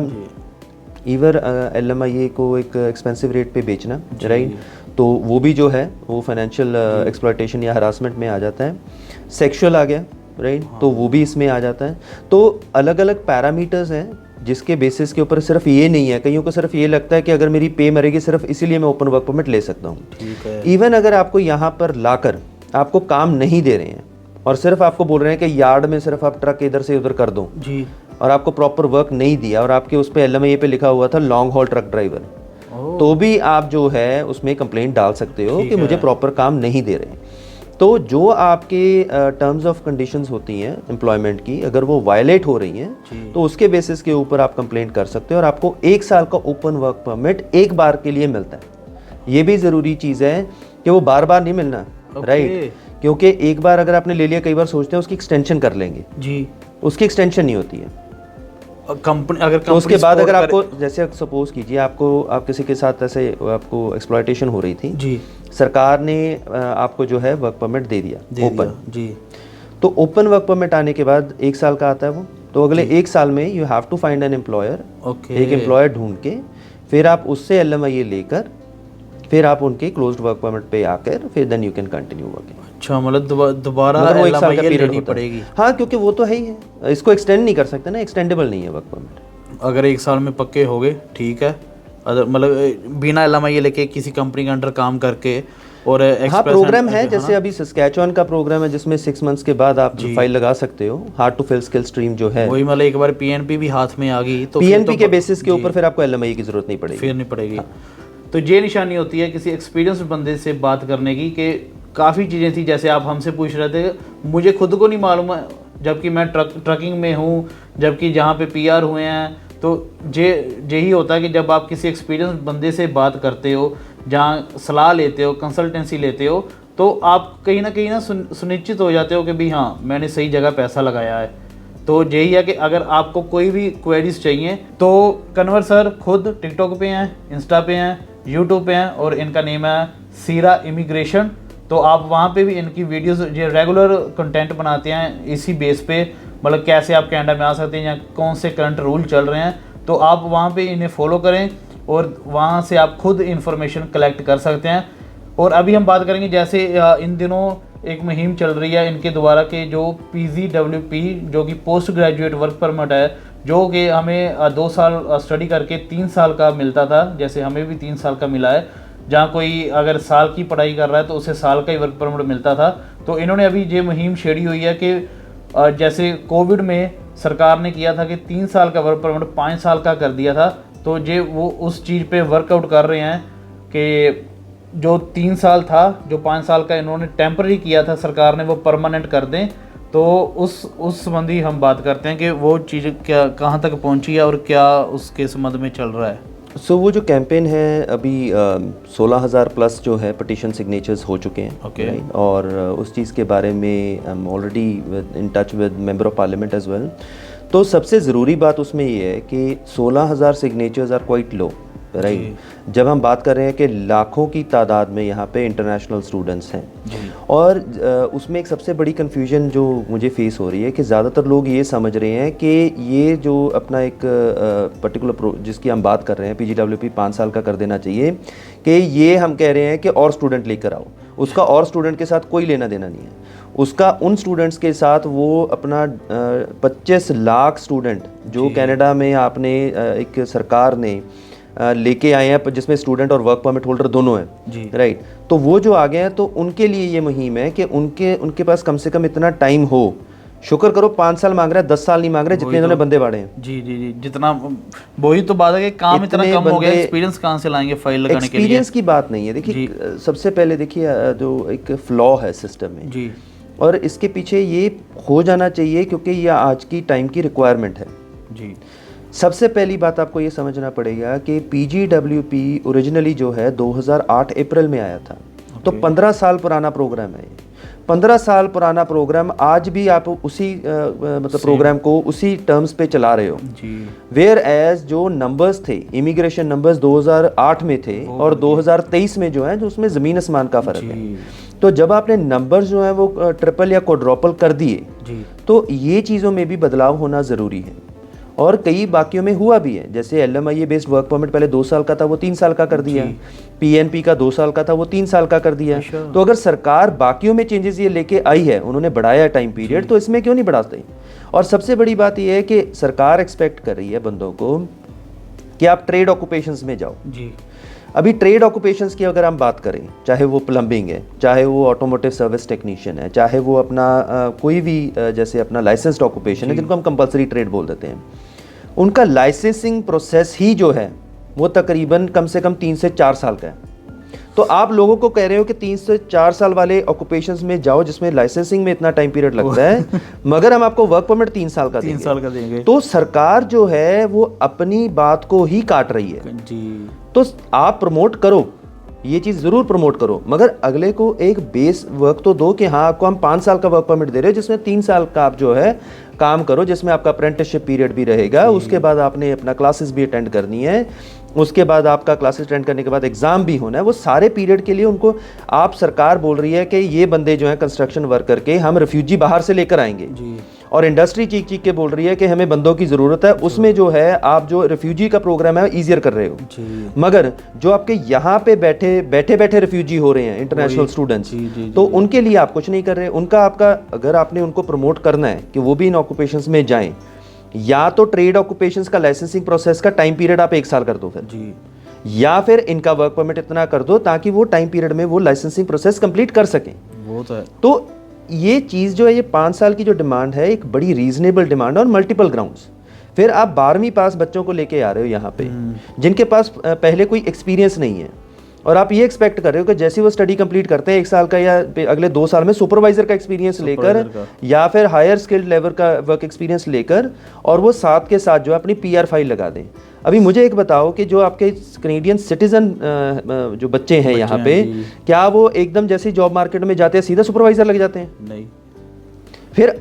इवन LMIA को एक एक्सपेंसिव रेट पे बेचना, राइट, तो वो भी जो है वो फाइनेंशियल एक्सप्लॉयटेशन या हरासमेंट में आ जाता है। सेक्सुअल आ गया, राइट, तो वो भी इसमें आ जाता है। तो अलग अलग पैरामीटर्स हैं जिसके बेसिस के ऊपर सिर्फ ये नहीं है, कईयों को सिर्फ ये लगता है कि अगर मेरी पे मरेगी सिर्फ इसीलिए मैं ओपन वर्क परमिट ले सकता हूँ। इवन अगर आपको यहाँ पर लाकर आपको काम नहीं दे रहे हैं और सिर्फ आपको बोल रहे हैं कि यार्ड में सिर्फ आप ट्रक इधर से उधर कर दो जी, और आपको प्रॉपर वर्क नहीं दिया, और आपके उस पर LMIA पे लिखा हुआ था लॉन्ग हॉल ट्रक ड्राइवर, तो भी आप जो है उसमें कंप्लेंट डाल सकते हो कि मुझे प्रॉपर काम नहीं दे रहे। तो जो आपके टर्म्स ऑफ कंडीशंस होती हैं एम्प्लॉयमेंट की, अगर वो वायलेट हो रही हैं तो उसके बेसिस के ऊपर आप कंप्लेंट कर सकते हो, और आपको 1 साल का ओपन वर्क परमिट एक बार के लिए मिलता है। ये भी ज़रूरी चीज़ है कि वो बार बार नहीं मिलना, राइट, क्योंकि एक बार अगर आपने ले लिया, कई बार सोचते हैं उसकी एक्सटेंशन कर लेंगे जी, उसकी एक्सटेंशन नहीं होती है कंपनी। अगर तो उसके बाद अगर आपको जैसे सपोज कीजिए आप किसी के साथ ऐसे आपको एक्सप्लॉयटेशन हो रही थी जी, सरकार ने आपको जो है वर्क परमिट दे दिया ओपन जी, तो ओपन वर्क परमिट आने के बाद 1 साल का आता है वो, तो अगले 1 साल में you have to find an employer, एक एम्प्लॉयर ढूंढ के फिर आप उससे LMIA लेकर फिर आप उनके क्लोज्ड वर्क परमिट पे आकर फिर then you can continue working. अच्छा, मतलब दोबारा वो 1 साल का पीरियड लेनी पड़ेगी? हाँ, क्योंकि वो तो है ही है, इसको एक्सटेंड नहीं कर सकते ना, एक्सटेंडेबल नहीं है वर्क परमिट। अगर 1 साल में पक्के हो गए ठीक है, अगर मतलब बिना LMIA लेके किसी कंपनी के अंडर काम करके, और हाँ प्रोग्राम है, जैसे अभी सस्कैचुअन का प्रोग्राम है जिसमें 6 मंथ्स के बाद आप फाइल लगा सकते हो, hard to fill skill stream जो है वही, मतलब एक बार PNP भी हाथ में आ गई तो PNP के बेसिस के ऊपर फिर आपको LMIA की जरूरत नहीं पड़ेगी, फिर नहीं पड़ेगी। तो ये निशानी होती है किसी एक्सपीरियंस बंदे से बात करने की कि काफ़ी चीज़ें थी, जैसे आप हमसे पूछ रहे थे, मुझे खुद को नहीं मालूम है, जबकि मैं ट्रकिंग में हूँ, जबकि जहाँ पे PR हुए हैं तो यही होता है कि जब आप किसी एक्सपीरियंस बंदे से बात करते हो, जहाँ सलाह लेते हो, कंसल्टेंसी लेते हो, तो आप कहीं ना सुनिश्चित हो जाते हो कि भाई हाँ मैंने सही जगह पैसा लगाया है। तो यही है कि अगर आपको कोई भी क्वेरीज चाहिए तो कन्वर सर खुद टिकटॉक पे हैं, इंस्टा पे हैं, यूट्यूब पे हैं और इनका नेम है सीरा इमिग्रेशन। तो आप वहाँ पे भी इनकी वीडियोस जो रेगुलर कंटेंट बनाते हैं इसी बेस पे, मतलब कैसे आप कनाडा में आ सकते हैं या कौन से करंट रूल चल रहे हैं, तो आप वहाँ पे इन्हें फॉलो करें और वहाँ से आप खुद इंफॉर्मेशन कलेक्ट कर सकते हैं। और अभी हम बात करेंगे जैसे इन दिनों एक मुहिम चल रही है इनके द्वारा कि जो PGWP जो कि पोस्ट ग्रेजुएट वर्क परमिट है, जो कि हमें 2 साल स्टडी करके 3 साल का मिलता था, जैसे हमें भी 3 साल का मिला है। जहाँ कोई अगर साल की पढ़ाई कर रहा है तो उसे साल का ही वर्क परमिट मिलता था। तो इन्होंने अभी ये मुहिम छेड़ी हुई है कि जैसे कोविड में सरकार ने किया था कि 3 साल का वर्क परमिट 5 साल का कर दिया था, तो ये वो उस चीज़ पे वर्कआउट कर रहे हैं कि जो 3 साल था, जो 5 साल का इन्होंने टेम्पररी किया था सरकार ने, वो परमानेंट कर दें। तो उस संबंधी हम बात करते हैं कि वो चीज़ क्या कहाँ तक पहुँची है और क्या उसके संबंध में चल रहा है। वो जो कैंपेन है अभी 16,000 प्लस जो है पटिशन सिग्नेचर्स हो चुके हैं। Okay. right? और उस चीज़ के बारे में I am already in touch with member of parliament as well. तो सबसे ज़रूरी बात उसमें ये है कि 16,000 signatures are quite low, right. जब हम बात कर रहे हैं कि लाखों की तादाद में यहाँ पे इंटरनेशनल स्टूडेंट्स हैं, और उसमें एक सबसे बड़ी कन्फ्यूजन जो मुझे फेस हो रही है कि ज़्यादातर लोग ये समझ रहे हैं कि ये जो अपना एक पर्टिकुलर जिसकी हम बात कर रहे हैं PGWP 5 साल का कर देना चाहिए, कि ये हम कह रहे हैं कि और स्टूडेंट लेकर आओ। उसका और स्टूडेंट के साथ कोई लेना देना नहीं है। उसका उन स्टूडेंट्स के साथ वो अपना 25 लाख स्टूडेंट जो कनाडा में आपने एक सरकार ने लेके आए हैं, जिसमें स्टूडेंट और वर्क परमिट होल्डर दोनों हैं, राइट। तो वो जो आ गए हैं, तो उनके लिए ये मुहिम है कि उनके पास कम से कम इतना टाइम हो। शुक्र करो 5 साल मांग रहा है, 10 साल नहीं मांग रहे जितने इन्होंने बंदे बाड़े हैं। जी जितना वही तो बात है कि काम इतना कम हो गया, एक्सपीरियंस कहाँ से लाएंगे फाइल लगाने के लिए। एक्सपीरियंस की बात नहीं है। देखिए सबसे पहले देखिए जो एक फ्लॉ है सिस्टम में जी, और इसके पीछे ये हो जाना चाहिए क्योंकि ये आज की टाइम की रिक्वायरमेंट है जी। सबसे पहली बात आपको ये समझना पड़ेगा कि PGWP ओरिजिनली जो है 2008 अप्रैल में आया था। तो 15 साल पुराना प्रोग्राम है। 15 साल पुराना प्रोग्राम आज भी आप उसी मतलब प्रोग्राम को उसी टर्म्स पे चला रहे हो जी। वेयर एज जो नंबर्स थे, इमिग्रेशन नंबर्स 2008 में थे और 2023 में जो है, जो उसमें ज़मीन आसमान का फ़र्क है। तो जब आपने नंबर्स जो है वो ट्रिपल या क्वाड्रुपल कर दिए, तो ये चीज़ों में भी बदलाव होना ज़रूरी है। और कई बाकियों में हुआ भी है, जैसे LMIA बेस्ड वर्क परमिट पहले 2 साल का था, वो 3 साल का कर दिया। PNP का 2 साल का था, वो 3 साल का कर दिया। तो अगर सरकार बाकियों में चेंजेस ये लेके आई है, उन्होंने बढ़ाया टाइम पीरियड, तो इसमें क्यों नहीं बढ़ाते। और सबसे बड़ी बात यह है कि सरकार एक्सपेक्ट कर रही है बंदों को कि आप ट्रेड ऑक्यूपेशंस में जाओ जी। अभी ट्रेड ऑक्यूपेशंस की अगर हम बात करें, चाहे वो प्लम्बिंग है, चाहे वो ऑटोमोटिव सर्विस टेक्नीशियन है, चाहे वो अपना कोई भी जैसे अपना लाइसेंस्ड ऑक्यूपेशन है, जिनको हम कंपलसरी ट्रेड बोल देते हैं, उनका लाइसेंसिंग प्रोसेस ही जो है वो तकरीबन कम से कम 3 से 4 साल का है। तो आप लोगों को कह रहे हो कि 3 से 4 साल वाले ऑक्यूपेशंस में जाओ जिसमें लाइसेंसिंग में इतना टाइम पीरियड लगता है, मगर हम आपको वर्क परमिट 3 साल का देंगे। तो सरकार जो है वो अपनी बात को ही काट रही है जी। तो आप प्रमोट करो, ये चीज़ ज़रूर प्रमोट करो, मगर अगले को एक बेस वर्क तो दो कि हाँ आपको हम 5 साल का वर्क परमिट दे रहे हैं, जिसमें 3 साल का आप जो है काम करो, जिसमें आपका अप्रेंटिसशिप पीरियड भी रहेगा। उसके बाद आपने अपना क्लासेस भी अटेंड करनी है, उसके बाद आपका क्लासेस अटेंड करने के बाद एग्ज़ाम भी होना है। वो सारे पीरियड के लिए उनको आप सरकार बोल रही है कि ये बंदे जो हैं कंस्ट्रक्शन वर्कर के हम रिफ्यूजी बाहर से लेकर आएंगे जी। और इंडस्ट्री चीख के बोल रही है कि हमें बंदों की ज़रूरत है। उसमें जो है आप जो रिफ्यूजी का प्रोग्राम है ईजियर कर रहे हो जी। मगर जो आपके यहाँ पे बैठे रिफ्यूजी हो रहे हैं इंटरनेशनल स्टूडेंट्स, तो उनके लिए आप कुछ नहीं कर रहे। उनका आपका अगर आपने उनको प्रमोट करना है कि वो भी इन ऑक्यूपेशंस में जाएं, या तो ट्रेड ऑक्यूपेशंस का लाइसेंसिंग प्रोसेस का टाइम पीरियड आप 1 साल कर दो फिर जी, या फिर इनका वर्क परमिट इतना कर दो ताकि वो टाइम पीरियड में वो लाइसेंसिंग प्रोसेस कंप्लीट कर सकें। वो तो है। तो ये चीज़ जो है, ये 5 साल की जो डिमांड है, एक बड़ी रीजनेबल डिमांड है और मल्टीपल ग्राउंड्स। फिर आप 12वीं पास बच्चों को लेके आ रहे हो यहाँ पे, जिनके पास पहले कोई एक्सपीरियंस नहीं है, और आप ये एक्सपेक्ट कर रहे हो कि जैसे वो स्टडी कंप्लीट करते हैं 1 साल का या अगले 2 साल में सुपरवाइजर का एक्सपीरियंस लेकर या फिर हायर स्किल्ड लेवल का वर्क एक्सपीरियंस लेकर और वो साथ के साथ जो है अपनी PR फाइल लगा दें। अभी मुझे एक बताओ कि जो आपके कैनेडियन सिटीजन जो बच्चे हैं यहाँ पे, क्या वो एकदम जैसे जॉब मार्केट में जाते हैं सीधा सुपरवाइजर लग जाते हैं? नहीं। फिर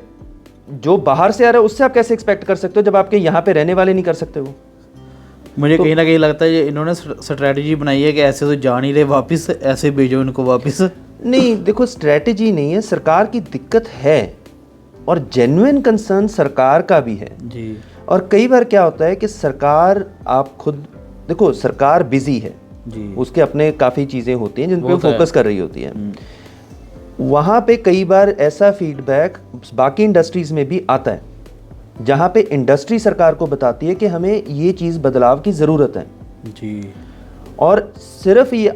जो बाहर से आ रहा है उससे आप कैसे एक्सपेक्ट कर सकते हो जब आपके यहाँ पे रहने वाले नहीं कर सकते वो? मुझे कहीं ना कहीं लगता है ये इन्होंने स्ट्रैटेजी बनाई है कि ऐसे तो जा नहीं रहे वापस, ऐसे भेजो इनको वापस। नहीं, देखो स्ट्रैटेजी नहीं है, सरकार की दिक्कत है और जेन्युइन कंसर्न सरकार का भी है जी। और कई बार क्या होता है कि सरकार, आप खुद देखो सरकार बिजी है जी, उसके अपने काफ़ी चीज़ें होती हैं जिन पे फोकस कर रही होती है। वहाँ पे कई बार ऐसा फीडबैक बाकी इंडस्ट्रीज़ में भी आता है जहाँ पे इंडस्ट्री सरकार को बताती है कि हमें ये चीज़ बदलाव की ज़रूरत है जी। और सिर्फ ये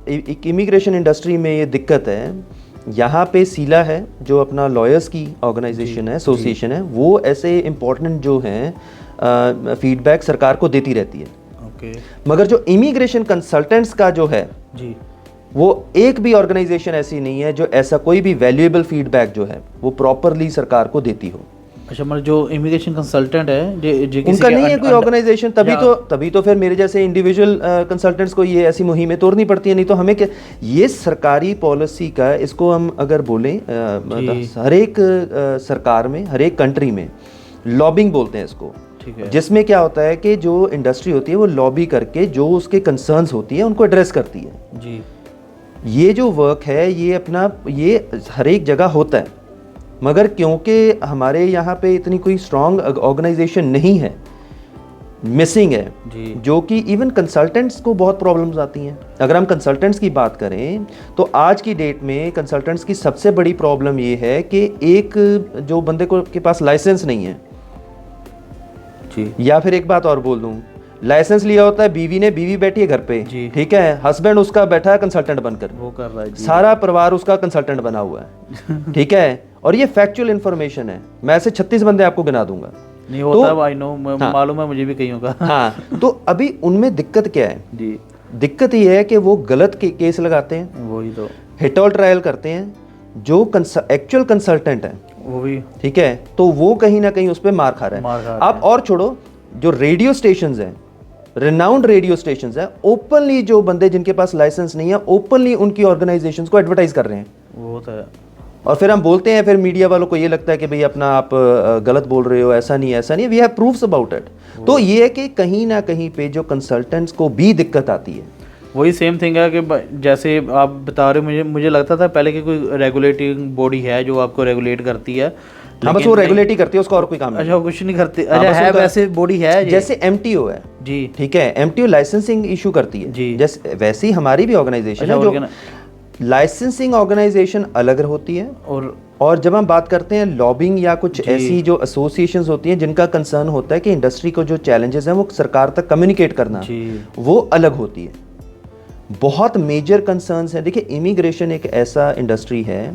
एक इमिग्रेशन इंडस्ट्री में ये दिक्कत है। यहाँ पे सीला है जो अपना लॉयर्स की ऑर्गेनाइजेशन है, एसोसिएशन है, वो ऐसे इम्पोर्टेंट जो हैं फीडबैक सरकार को देती रहती है। ओके। मगर जो इमिग्रेशन कंसल्टेंट्स का जो है जी, वो एक भी ऑर्गेनाइजेशन ऐसी नहीं है जो ऐसा कोई भी वैल्यूएबल फीडबैक जो है वो प्रॉपरली सरकार को देती हो। अच्छा, मतलब जो इमिग्रेशन कंसल्टेंट है जो उनका नहीं है कोई ऑर्गेनाइजेशन, तभी तो फिर मेरे जैसे इंडिविजुअल कंसल्टेंट्स को ये ऐसी मुहिमें तोड़नी पड़ती है। नहीं तो हमें क्या, ये सरकारी पॉलिसी का, इसको हम अगर बोलें हर एक सरकार में, हर एक कंट्री में लॉबिंग बोलते हैं इसको, जिसमें क्या होता है कि जो इंडस्ट्री होती है वो लॉबी करके जो उसके कंसर्न्स होती है उनको एड्रेस करती है जी। ये जो वर्क है ये हर एक जगह होता है, मगर क्योंकि हमारे यहाँ पे इतनी कोई स्ट्रॉन्ग ऑर्गेनाइजेशन नहीं है, मिसिंग है जी। जो कि इवन कंसल्टेंट्स को बहुत प्रॉब्लम्स आती हैं। अगर हम कंसल्टेंट्स की बात करें तो आज की डेट में कंसल्टेंट्स की सबसे बड़ी प्रॉब्लम ये है कि एक जो बंदे को के पास लाइसेंस नहीं है जी, या फिर एक बात और बोल दूं, लाइसेंस लिया होता है, बीवी बैठी है घर पे, ठीक है, हस्बैंड उसका बैठा है कंसल्टेंट बनकर, वो कर रहा है जी। सारा परिवार उसका कंसल्टेंट बना हुआ है ठीक है, और ये फैक्चुअल इन्फॉर्मेशन है। मैं ऐसे 36 बंदे आपको गिना दूंगा। नहीं होता तो, आई नो, मालूम है मुझे भी कईयों का हाँ। तो अभी उनमें दिक्कत क्या है जी? दिक्कत ये है कि वो गलत केस लगाते हैं, वही तो हिट और ट्रायल करते हैं। जो एक्चुअल कंसल्टेंट है वो भी, ठीक है, तो वो कहीं ना कहीं उस पर मार खा रहा है। आप और छोड़ो, जो रेडियो स्टेशंस हैं, रिनाउंड रेडियो स्टेशंस हैं, ओपनली जो बंदे जिनके पास लाइसेंस नहीं है ओपनली उनकी ऑर्गेनाइजेशंस को एडवर्टाइज कर रहे हैं। वो तो है। और फिर हम बोलते हैं, फिर मीडिया वालों को ये लगता है कि भाई अपना आप गलत बोल रहे हो, ऐसा नहीं, we have proofs about it. तो ये है कि कहीं ना कहीं पे जो कंसल्टेंट्स को भी दिक्कत आती है। वही सेम थिंग है कि जैसे आप बता रहे हो, मुझे लगता था पहले कि कोई रेगुलेटिंग बॉडी है जो आपको रेगुलेट करती है। हाँ, बस वो रेगुलेट ही करती है, उसका और कोई काम नहीं। अच्छा, कुछ नहीं करती। अच्छा, है वैसे बॉडी है जैसे MTO है जी, ठीक है, MTO लाइसेंसिंग इशू करती है जी। जैसे वैसे ही हमारी भी ऑर्गेनाइजेशन है जो लाइसेंसिंग ऑर्गेनाइजेशन अलग होती है। और जब हम बात करते हैं लॉबिंग या कुछ ऐसी जो एसोसिएशंस होती हैं जिनका कंसर्न होता है कि इंडस्ट्री को जो चैलेंजेस हैं वो सरकार तक कम्युनिकेट करना, वो अलग होती है। बहुत मेजर कंसर्न्स हैं। देखिए, इमिग्रेशन एक ऐसा इंडस्ट्री है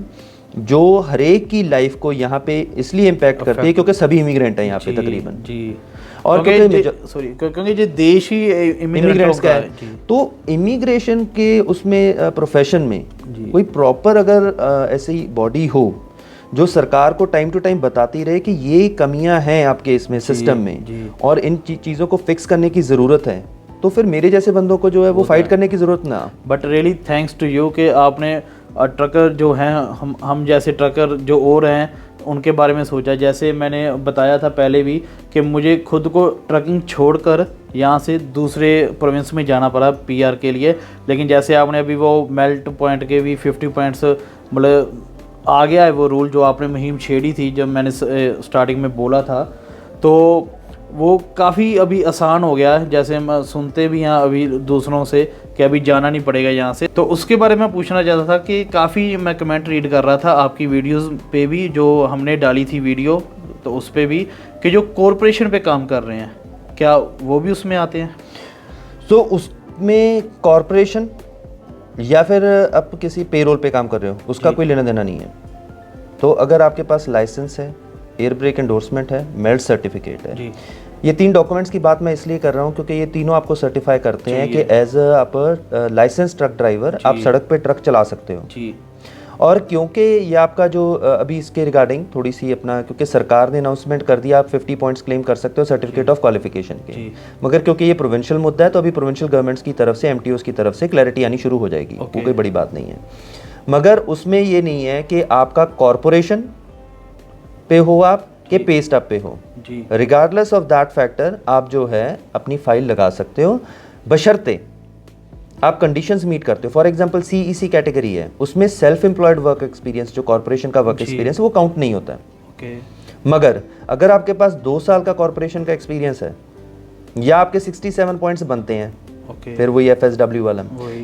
जो हर एक की लाइफ को यहाँ पे इसलिए इम्पैक्ट करती है क्योंकि सभी इमिग्रेंट हैं यहाँ पे तकरीबन जी। और क्योंकि जो देश ही इमिग्रेंट्स का है, तो इमिग्रेशन के उसमें प्रोफेशन में कोई प्रॉपर अगर ऐसी बॉडी हो जो सरकार को टाइम टू टाइम बताती रहे कि ये कमियां हैं आपके इसमें सिस्टम में और इन चीज़ों को फिक्स करने की ज़रूरत है, तो फिर मेरे जैसे बंदों को जो है वो फाइट करने की ज़रूरत ना। But really thanks to you कि आपने ट्रकर जो हैं, हम जैसे ट्रकर जो और हैं उनके बारे में सोचा। जैसे मैंने बताया था पहले भी कि मुझे खुद को ट्रकिंग छोड़कर यहाँ से दूसरे प्रोविंस में जाना पड़ा PR के लिए, लेकिन जैसे आपने अभी वो मेल्ट पॉइंट के भी 50 पॉइंट्स मतलब आ गया है वो रूल जो आपने मुहिम छेड़ी थी जब मैंने स्टार्टिंग में बोला था, तो वो काफ़ी अभी आसान हो गया है। जैसे हम सुनते भी हैं अभी दूसरों से कि अभी जाना नहीं पड़ेगा यहाँ से, तो उसके बारे में पूछना चाहता था कि काफ़ी मैं कमेंट रीड कर रहा था आपकी वीडियोस पे भी जो हमने डाली थी वीडियो, तो उस पे भी कि जो कॉरपोरेशन पे काम कर रहे हैं, क्या वो भी उसमें आते हैं? तो उसमें कॉरपोरेशन या फिर आप किसी पेरोल पे काम कर रहे हो, उसका कोई लेना देना नहीं है। तो अगर आपके पास लाइसेंस है, एयर ब्रेक एंडोर्समेंट है, मेल्ट सर्टिफिकेट है, ये 3 डॉक्यूमेंट्स की बात मैं इसलिए कर रहा हूँ क्योंकि ये तीनों आपको सर्टिफाई करते हैं कि एज आप लाइसेंस ट्रक ड्राइवर आप सड़क पे ट्रक चला सकते हो जी। और क्योंकि ये आपका जो अभी इसके रिगार्डिंग थोड़ी सी अपना, क्योंकि सरकार ने अनाउंसमेंट कर दिया आप 50 पॉइंट्स क्लेम कर सकते हो सर्टिफिकेट ऑफ क्वालिफिकेशन के, मगर क्योंकि ये प्रोविंशियल मुद्दा है तो अभी प्रोविंशियल गवर्नमेंट्स की तरफ से MTOs की तरफ से क्लैरिटी आनी शुरू हो जाएगी, वो कोई बड़ी बात नहीं है। मगर उसमें ये नहीं है कि आपका कॉरपोरेशन पे हो आप के पे स्टॉप पे हो, रिगार्डलेस ऑफ दैट फैक्टर आप जो है अपनी फाइल लगा सकते हो, बशर्ते आप कंडीशंस मीट करते हो। फॉर एग्जांपल CEC कैटेगरी है, उसमें सेल्फ एम्प्लॉयड वर्क एक्सपीरियंस जो कॉर्पोरेशन का वर्क एक्सपीरियंस वो काउंट नहीं होता है। मगर अगर आपके पास 2 साल का कॉर्पोरेशन का एक्सपीरियंस है या आपके 67 पॉइंट्स बनते हैं, फिर वही FSW वाला,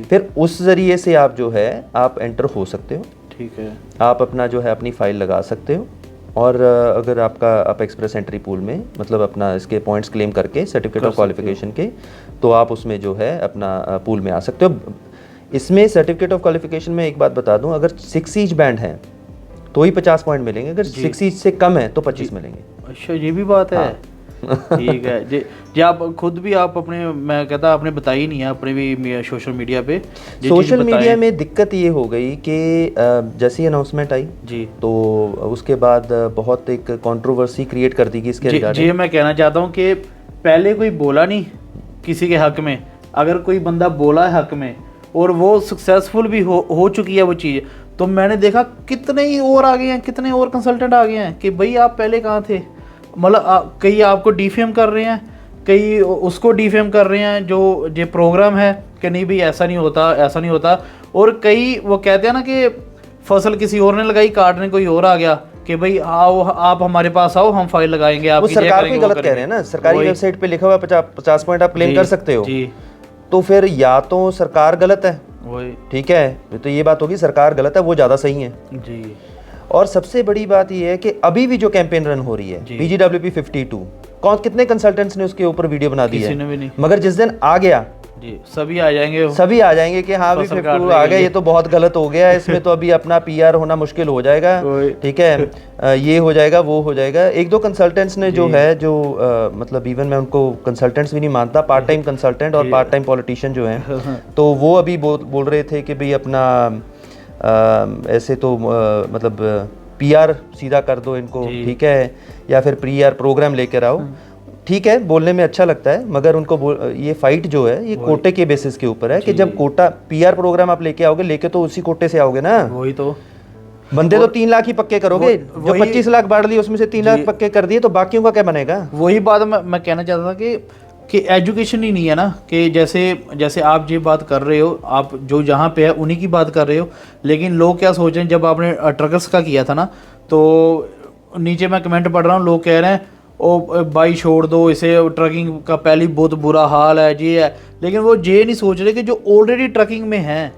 फिर उस जरिए से आप जो है आप एंटर हो सकते हो। ठीक है, आप अपना जो है अपनी फाइल लगा सकते हो और अगर आप एक्सप्रेस एंट्री पूल में मतलब अपना इसके पॉइंट्स क्लेम करके सर्टिफिकेट ऑफ क्वालिफिकेशन के, तो आप उसमें जो है अपना पूल में आ सकते हो। इसमें सर्टिफिकेट ऑफ क्वालिफिकेशन में एक बात बता दूं, अगर 6 ईच बैंड है तो ही 50 पॉइंट मिलेंगे, अगर 6 ईच से कम है तो 25 मिलेंगे। अच्छा, ये भी बात है। ठीक है जी। आप खुद भी आप अपने, मैं कहता आपने बताई नहीं है अपने भी सोशल मीडिया पे। सोशल मीडिया में दिक्कत ये हो गई कि जैसे ही अनाउंसमेंट आई जी तो उसके बाद बहुत एक कंट्रोवर्सी क्रिएट कर दी गई इसके रिगार्डिंग। जी, मैं कहना चाहता हूँ कि पहले कोई बोला नहीं किसी के हक में, अगर कोई बंदा बोला है हक में और वो सक्सेसफुल भी हो चुकी है वो चीज़, तो मैंने देखा कितने ही और आ गए हैं, कितने और कंसल्टेंट आ गए हैं कि भाई आप पहले कहाँ थे। मतलब कई आपको डिफेम कर रहे हैं, कई उसको डिफेम कर रहे हैं जो ये प्रोग्राम है कि नहीं भाई ऐसा नहीं होता, ऐसा नहीं होता। और कई वो कहते हैं ना कि फसल किसी और ने लगाई, काटने कोई और आ गया कि भाई आओ आप हमारे पास आओ, हम फाइल लगाएंगे। आप सरकार को गलत कह रहे हैं ना, सरकारी वेबसाइट पे लिखा हुआ 50 पॉइंट आप क्लेम कर सकते हो, तो फिर या तो सरकार गलत है, ठीक है, तो ये बात होगी सरकार गलत है, वो ज़्यादा सही है जी। और सबसे बड़ी बात ये है कि अभी भी जो कैंपेन रन हो रही है PGWP 52, कितने कंसल्टेंट्स ने उसके ऊपर वीडियो बना दी है, मगर जिस दिन आ गया जी सभी आ जाएंगे, सभी आ जाएंगे कि हाँ भी 52 आ गया, ये तो बहुत गलत हो गया है, इसमें तो अभी अपना PR होना मुश्किल हो जाएगा, ठीक है, ये हो जाएगा वो हो जाएगा। 1-2 कंसल्टेंट्स ने जो है जो मतलब इवन मैं उनको कंसल्टेंट्स भी नहीं मानता, पार्ट टाइम कंसल्टेंट और पार्ट टाइम पॉलिटिशियन जो हैं, तो वो अभी बोल रहे थे कि भाई अपना ऐसे तो मतलब PR सीधा कर दो इनको, ठीक है, या फिर PR प्रोग्राम लेकर आओ, ठीक है, बोलने में अच्छा लगता है, मगर उनको ये फाइट जो है ये कोटे के बेसिस के ऊपर है कि जब कोटा PR प्रोग्राम आप लेके आओगे, लेके तो उसी कोटे से आओगे ना, वही तो बंदे तो 3 लाख ही पक्के करोगे, जो 25 लाख बांट लिए उसमें से 3 लाख पक्के कर दिए, तो बाकियों का क्या बनेगा। वही बात मैं कहना चाहता था कि एजुकेशन ही नहीं है ना, कि जैसे आप ये बात कर रहे हो, आप जो जहाँ पे है उन्हीं की बात कर रहे हो, लेकिन लोग क्या सोच रहे हैं, जब आपने ट्रकर्स का किया था ना, तो नीचे मैं कमेंट पढ़ रहा हूँ, लोग कह रहे हैं ओ भाई छोड़ दो इसे, ट्रकिंग का पहले बहुत बुरा हाल है, ये है, लेकिन वो ये नहीं सोच रहे कि जो ऑलरेडी ट्रकिंग में हैं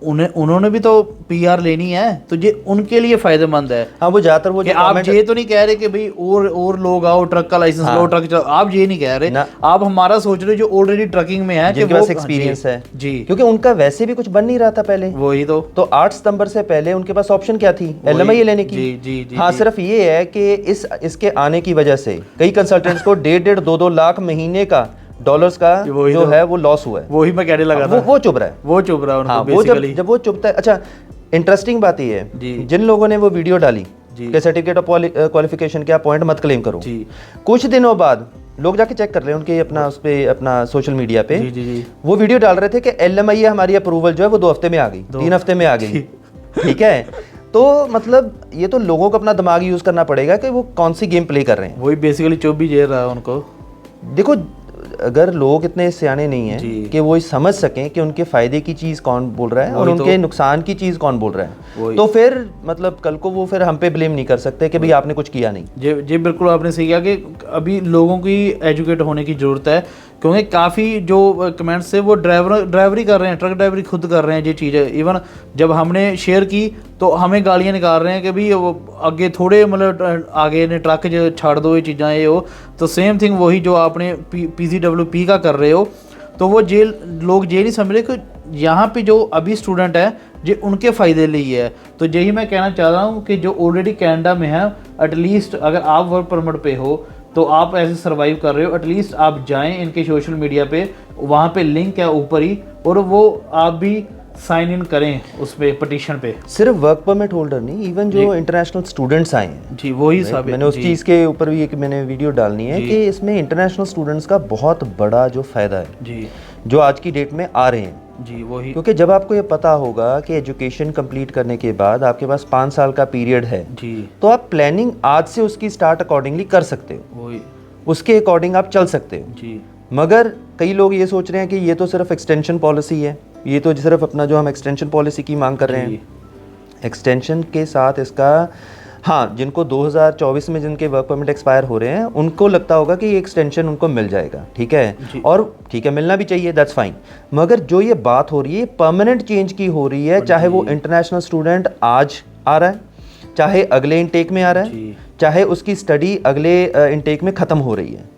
उन्होंने भी तो PR लेनी है, तो ये उनके लिए फायदेमंद है। हाँ, वो ज्यादातर वो आप ये तो नहीं कह रहे कि भाई और लोग आओ ट्रक का लाइसेंस लो, ट्रक चलाओ, आप ये नहीं कह रहे, आप हमारा सोच रहे जो ऑलरेडी ट्रकिंग में है, जिनके पास एक्सपीरियंस है जी, क्योंकि उनका वैसे भी कुछ बन नहीं रहा था पहले, वही तो 8 सितंबर से पहले उनके पास ऑप्शन क्या थी, LMI लेने की। जी, हाँ, सिर्फ ये है कि इसके आने की वजह से कई कंसल्टेंट्स को 1.5 2 लाख महीने का डॉलर्स का जो है वो लॉस हुआ है। वही मैं कहने लगा था, वो चुभ रहा है, हाँ, वो जब वो चुभता है। अच्छा, इंटरेस्टिंग बात ये है, जिन लोगों ने वो वीडियो डाली कि सर्टिफिकेट ऑफ क्वालिफिकेशन क्या पॉइंट मत क्लेम करो, कुछ दिनों बाद लोग जाके चेक कर रहे हैं उनके अपना उस पे अपना सोशल मीडिया पे वो वीडियो डाल रहे थे कि LMI हमारी अप्रूवल जो है वो 2 हफ्ते में आ गई, 3 हफ्ते में आ गई, ठीक है। तो मतलब ये तो लोगों को अपना दिमाग यूज करना पड़ेगा कि वो कौन सी गेम प्ले कर रहे हैं। वही बेसिकली चुभ भी जे रहा है उनको। देखो, अगर लोग इतने सियाने नहीं हैं कि वो समझ सकें कि उनके फायदे की चीज़ कौन बोल रहा है और उनके नुकसान की चीज़ कौन बोल रहा है, तो फिर मतलब कल को वो फिर हम पे ब्लेम नहीं कर सकते कि भाई आपने कुछ किया नहीं। जी बिल्कुल, आपने सही कहा कि अभी लोगों की एजुकेट होने की ज़रूरत है, क्योंकि काफ़ी जो कमेंट्स है वो ड्राइवरी कर रहे हैं, ट्रक ड्राइवरी खुद कर रहे हैं ये चीज़ें। इवन जब हमने शेयर की तो हमें गालियाँ निकाल रहे हैं कि भाई आगे थोड़े मतलब आगे ने ट्रक जो छाड़ दो ये चीज़ें ये हो, तो सेम थिंग वही जो आपने PGWP का कर रहे हो, तो वो लोग ये नहीं समझ रहे कि यहाँ पे जो अभी स्टूडेंट है ये उनके फ़ायदे लिए है। तो यही मैं कहना चाह रहा हूँ कि जो ऑलरेडी कनाडा में है, एटलीस्ट अगर आप वर्क परमिट पे हो तो आप ऐसे सर्वाइव कर रहे हो, एटलीस्ट आप जाएं इनके सोशल मीडिया पे, वहाँ पे लिंक है ऊपर ही, और वो आप भी साइन इन करें उस पे पिटीशन पे। सिर्फ वर्क परमिट होल्डर नहीं, इवन जो इंटरनेशनल स्टूडेंट्स आए हैं जी वही साबित, मैंने उस चीज़ के ऊपर भी एक मैंने वीडियो डालनी है कि इसमें इंटरनेशनल स्टूडेंट्स का बहुत बड़ा जो फ़ायदा है जी, जो आज की डेट में आ रहे हैं जी वही, क्योंकि जब आपको ये पता होगा कि एजुकेशन कंप्लीट करने के बाद आपके पास 5 साल का पीरियड है जी, तो आप प्लानिंग आज से उसकी स्टार्ट अकॉर्डिंगली कर सकते हो, वही, उसके अकॉर्डिंग आप चल सकते हो जी, मगर कई लोग ये सोच रहे हैं कि ये तो सिर्फ एक्सटेंशन पॉलिसी है, ये तो सिर्फ अपना जो हम एक्सटेंशन पॉलिसी की मांग कर रहे हैं, एक्सटेंशन के साथ इसका हाँ जिनको 2024 में जिनके वर्क परमिट एक्सपायर हो रहे हैं उनको लगता होगा कि ये एक्सटेंशन उनको मिल जाएगा, ठीक है, और ठीक है मिलना भी चाहिए, दैट्स फाइन, मगर जो ये बात हो रही है परमानेंट चेंज की हो रही है, चाहे वो इंटरनेशनल स्टूडेंट आज आ रहा है, चाहे अगले इनटेक में आ रहा है, चाहे उसकी स्टडी अगले इनटेक में ख़त्म हो रही है,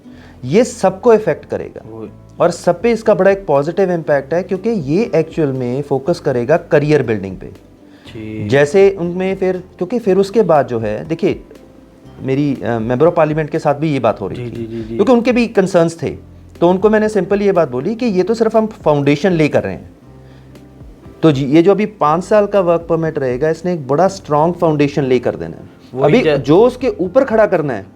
ये सबको इफेक्ट करेगा और सब पे इसका बड़ा एक पॉजिटिव इम्पैक्ट है क्योंकि ये एक्चुअल में फोकस करेगा करियर बिल्डिंग पे। जैसे उनमें फिर क्योंकि फिर उसके बाद जो है देखिए मेरी मेंबर ऑफ पार्लियामेंट के साथ भी ये बात हो रही थी क्योंकि उनके भी कंसर्न्स थे, तो उनको मैंने सिंपल ये बात बोली कि ये तो सिर्फ हम फाउंडेशन ले कर रहे हैं, तो जी ये जो अभी 5 साल का वर्क परमिट रहेगा इसने एक बड़ा स्ट्रॉन्ग फाउंडेशन ले कर देना है, अभी जो उसके ऊपर खड़ा करना है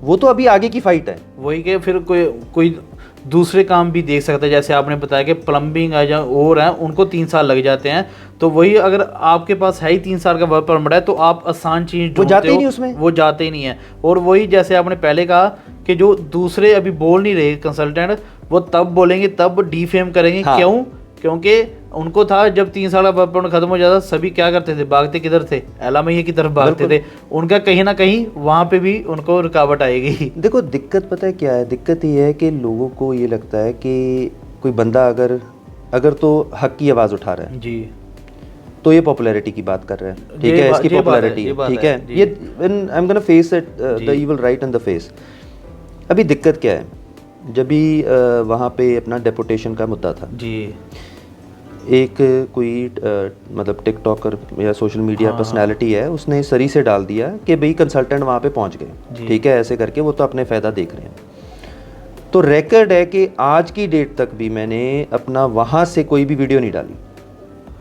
वो तो अभी आगे की फाइट है, वही के फिर कोई दूसरे काम भी देख सकता है, जैसे आपने बताया कि प्लम्बिंग और हैं उनको 3 साल लग जाते हैं, तो वही अगर आपके पास है ही 3 साल का वर्क परमिट है तो आप आसान चीज वो जाते ही नहीं उसमें, वो जाते ही नहीं है। और वही जैसे आपने पहले कहा कि जो दूसरे अभी बोल नहीं रहे कंसल्टेंट वो तब बोलेंगे तब डिफेम करेंगे, क्यों? क्योंकि उनको था जब 3 साल का वर्क परमिट खत्म हो जाता सभी क्या करते थे, भागते किधर थे, एलामैया की तरफ भागते थे, उनका कहीं ना कहीं वहां पे भी उनको रुकावट आएगी। देखो दिक्कत पता है क्या है, दिक्कत ये है कि लोगों को ये लगता है कि कोई बंदा अगर तो हक की आवाज़ उठा रहा है जी तो ये पॉपुलैरिटी की बात कर रहा है, ठीक है, इसकी पॉपुलैरिटी, ठीक है, ये I am gonna face it the evil right in the face. अभी दिक्कत क्या है, जब भी वहाँ पे अपना डेपुटेशन का मुद्दा था जी, एक कोई मतलब टिकटॉकर या सोशल मीडिया पर्सनालिटी है उसने सरी से डाल दिया कि भाई कंसल्टेंट वहाँ पे पहुँच गए, ठीक है, ऐसे करके वो तो अपने फ़ायदा देख रहे हैं, तो रिकॉर्ड है कि आज की डेट तक भी मैंने अपना वहाँ से कोई भी वीडियो नहीं डाली,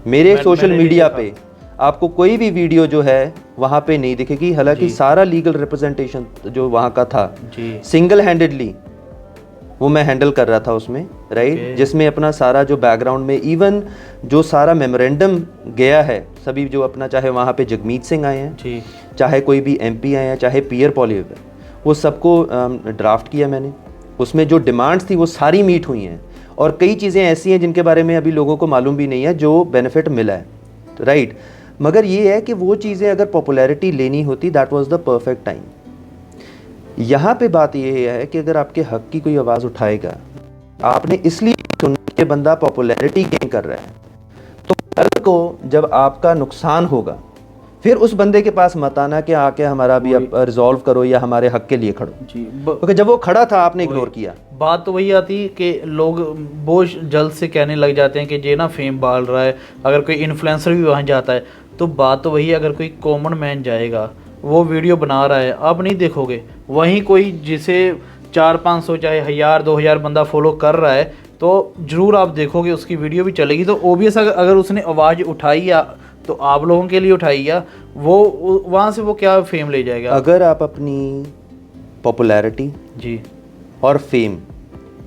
मेरे सोशल मीडिया पे आपको कोई भी वीडियो जो है वहाँ पे नहीं दिखेगी, हालांकि सारा लीगल रिप्रेजेंटेशन जो वहाँ का था सिंगल हैंडेडली वो मैं हैंडल कर रहा था उसमें, राइट, जिसमें अपना सारा जो बैकग्राउंड में इवन जो सारा मेमोरेंडम गया है सभी जो अपना, चाहे वहाँ पे जगमीत सिंह आए हैं, चाहे कोई भी MP आए हैं, चाहे पियर पॉलिव है, वो सबको ड्राफ्ट किया मैंने, उसमें जो डिमांड्स थी वो सारी मीट हुई हैं और कई चीज़ें ऐसी हैं जिनके बारे में अभी लोगों को मालूम भी नहीं है जो बेनिफिट मिला है, राइट, मगर ये है कि वो चीज़ें अगर पॉपुलैरिटी लेनी होती that was the perfect time. यहाँ पे बात ये है कि अगर आपके हक की कोई आवाज़ उठाएगा, आपने इसलिए सुन के बंदा पॉपुलैरिटी गेन कर रहा है, तो कल को जब आपका नुकसान होगा फिर उस बंदे के पास मत आना कि आके हमारा भी रिजॉल्व करो या हमारे हक के लिए खड़ो जी, क्योंकि जब वो खड़ा था आपने इग्नोर किया। बात तो वही आती कि लोग बहुत जल्द से कहने लग जाते हैं कि ये ना फेम बाल रहा है, अगर कोई इन्फ्लुएंसर भी वहाँ जाता है तो बात तो वही, अगर कोई कॉमन मैन जाएगा वो वीडियो बना रहा है आप नहीं देखोगे, वहीं कोई जिसे 400-500 चाहे 1000-2000 बंदा फॉलो कर रहा है तो ज़रूर आप देखोगे उसकी वीडियो भी चलेगी, तो ओबियस अगर उसने आवाज़ उठाई या तो आप लोगों के लिए उठाई या वो वहाँ से वो क्या फेम ले जाएगा। अगर आप अपनी पॉपुलैरिटी जी और फेम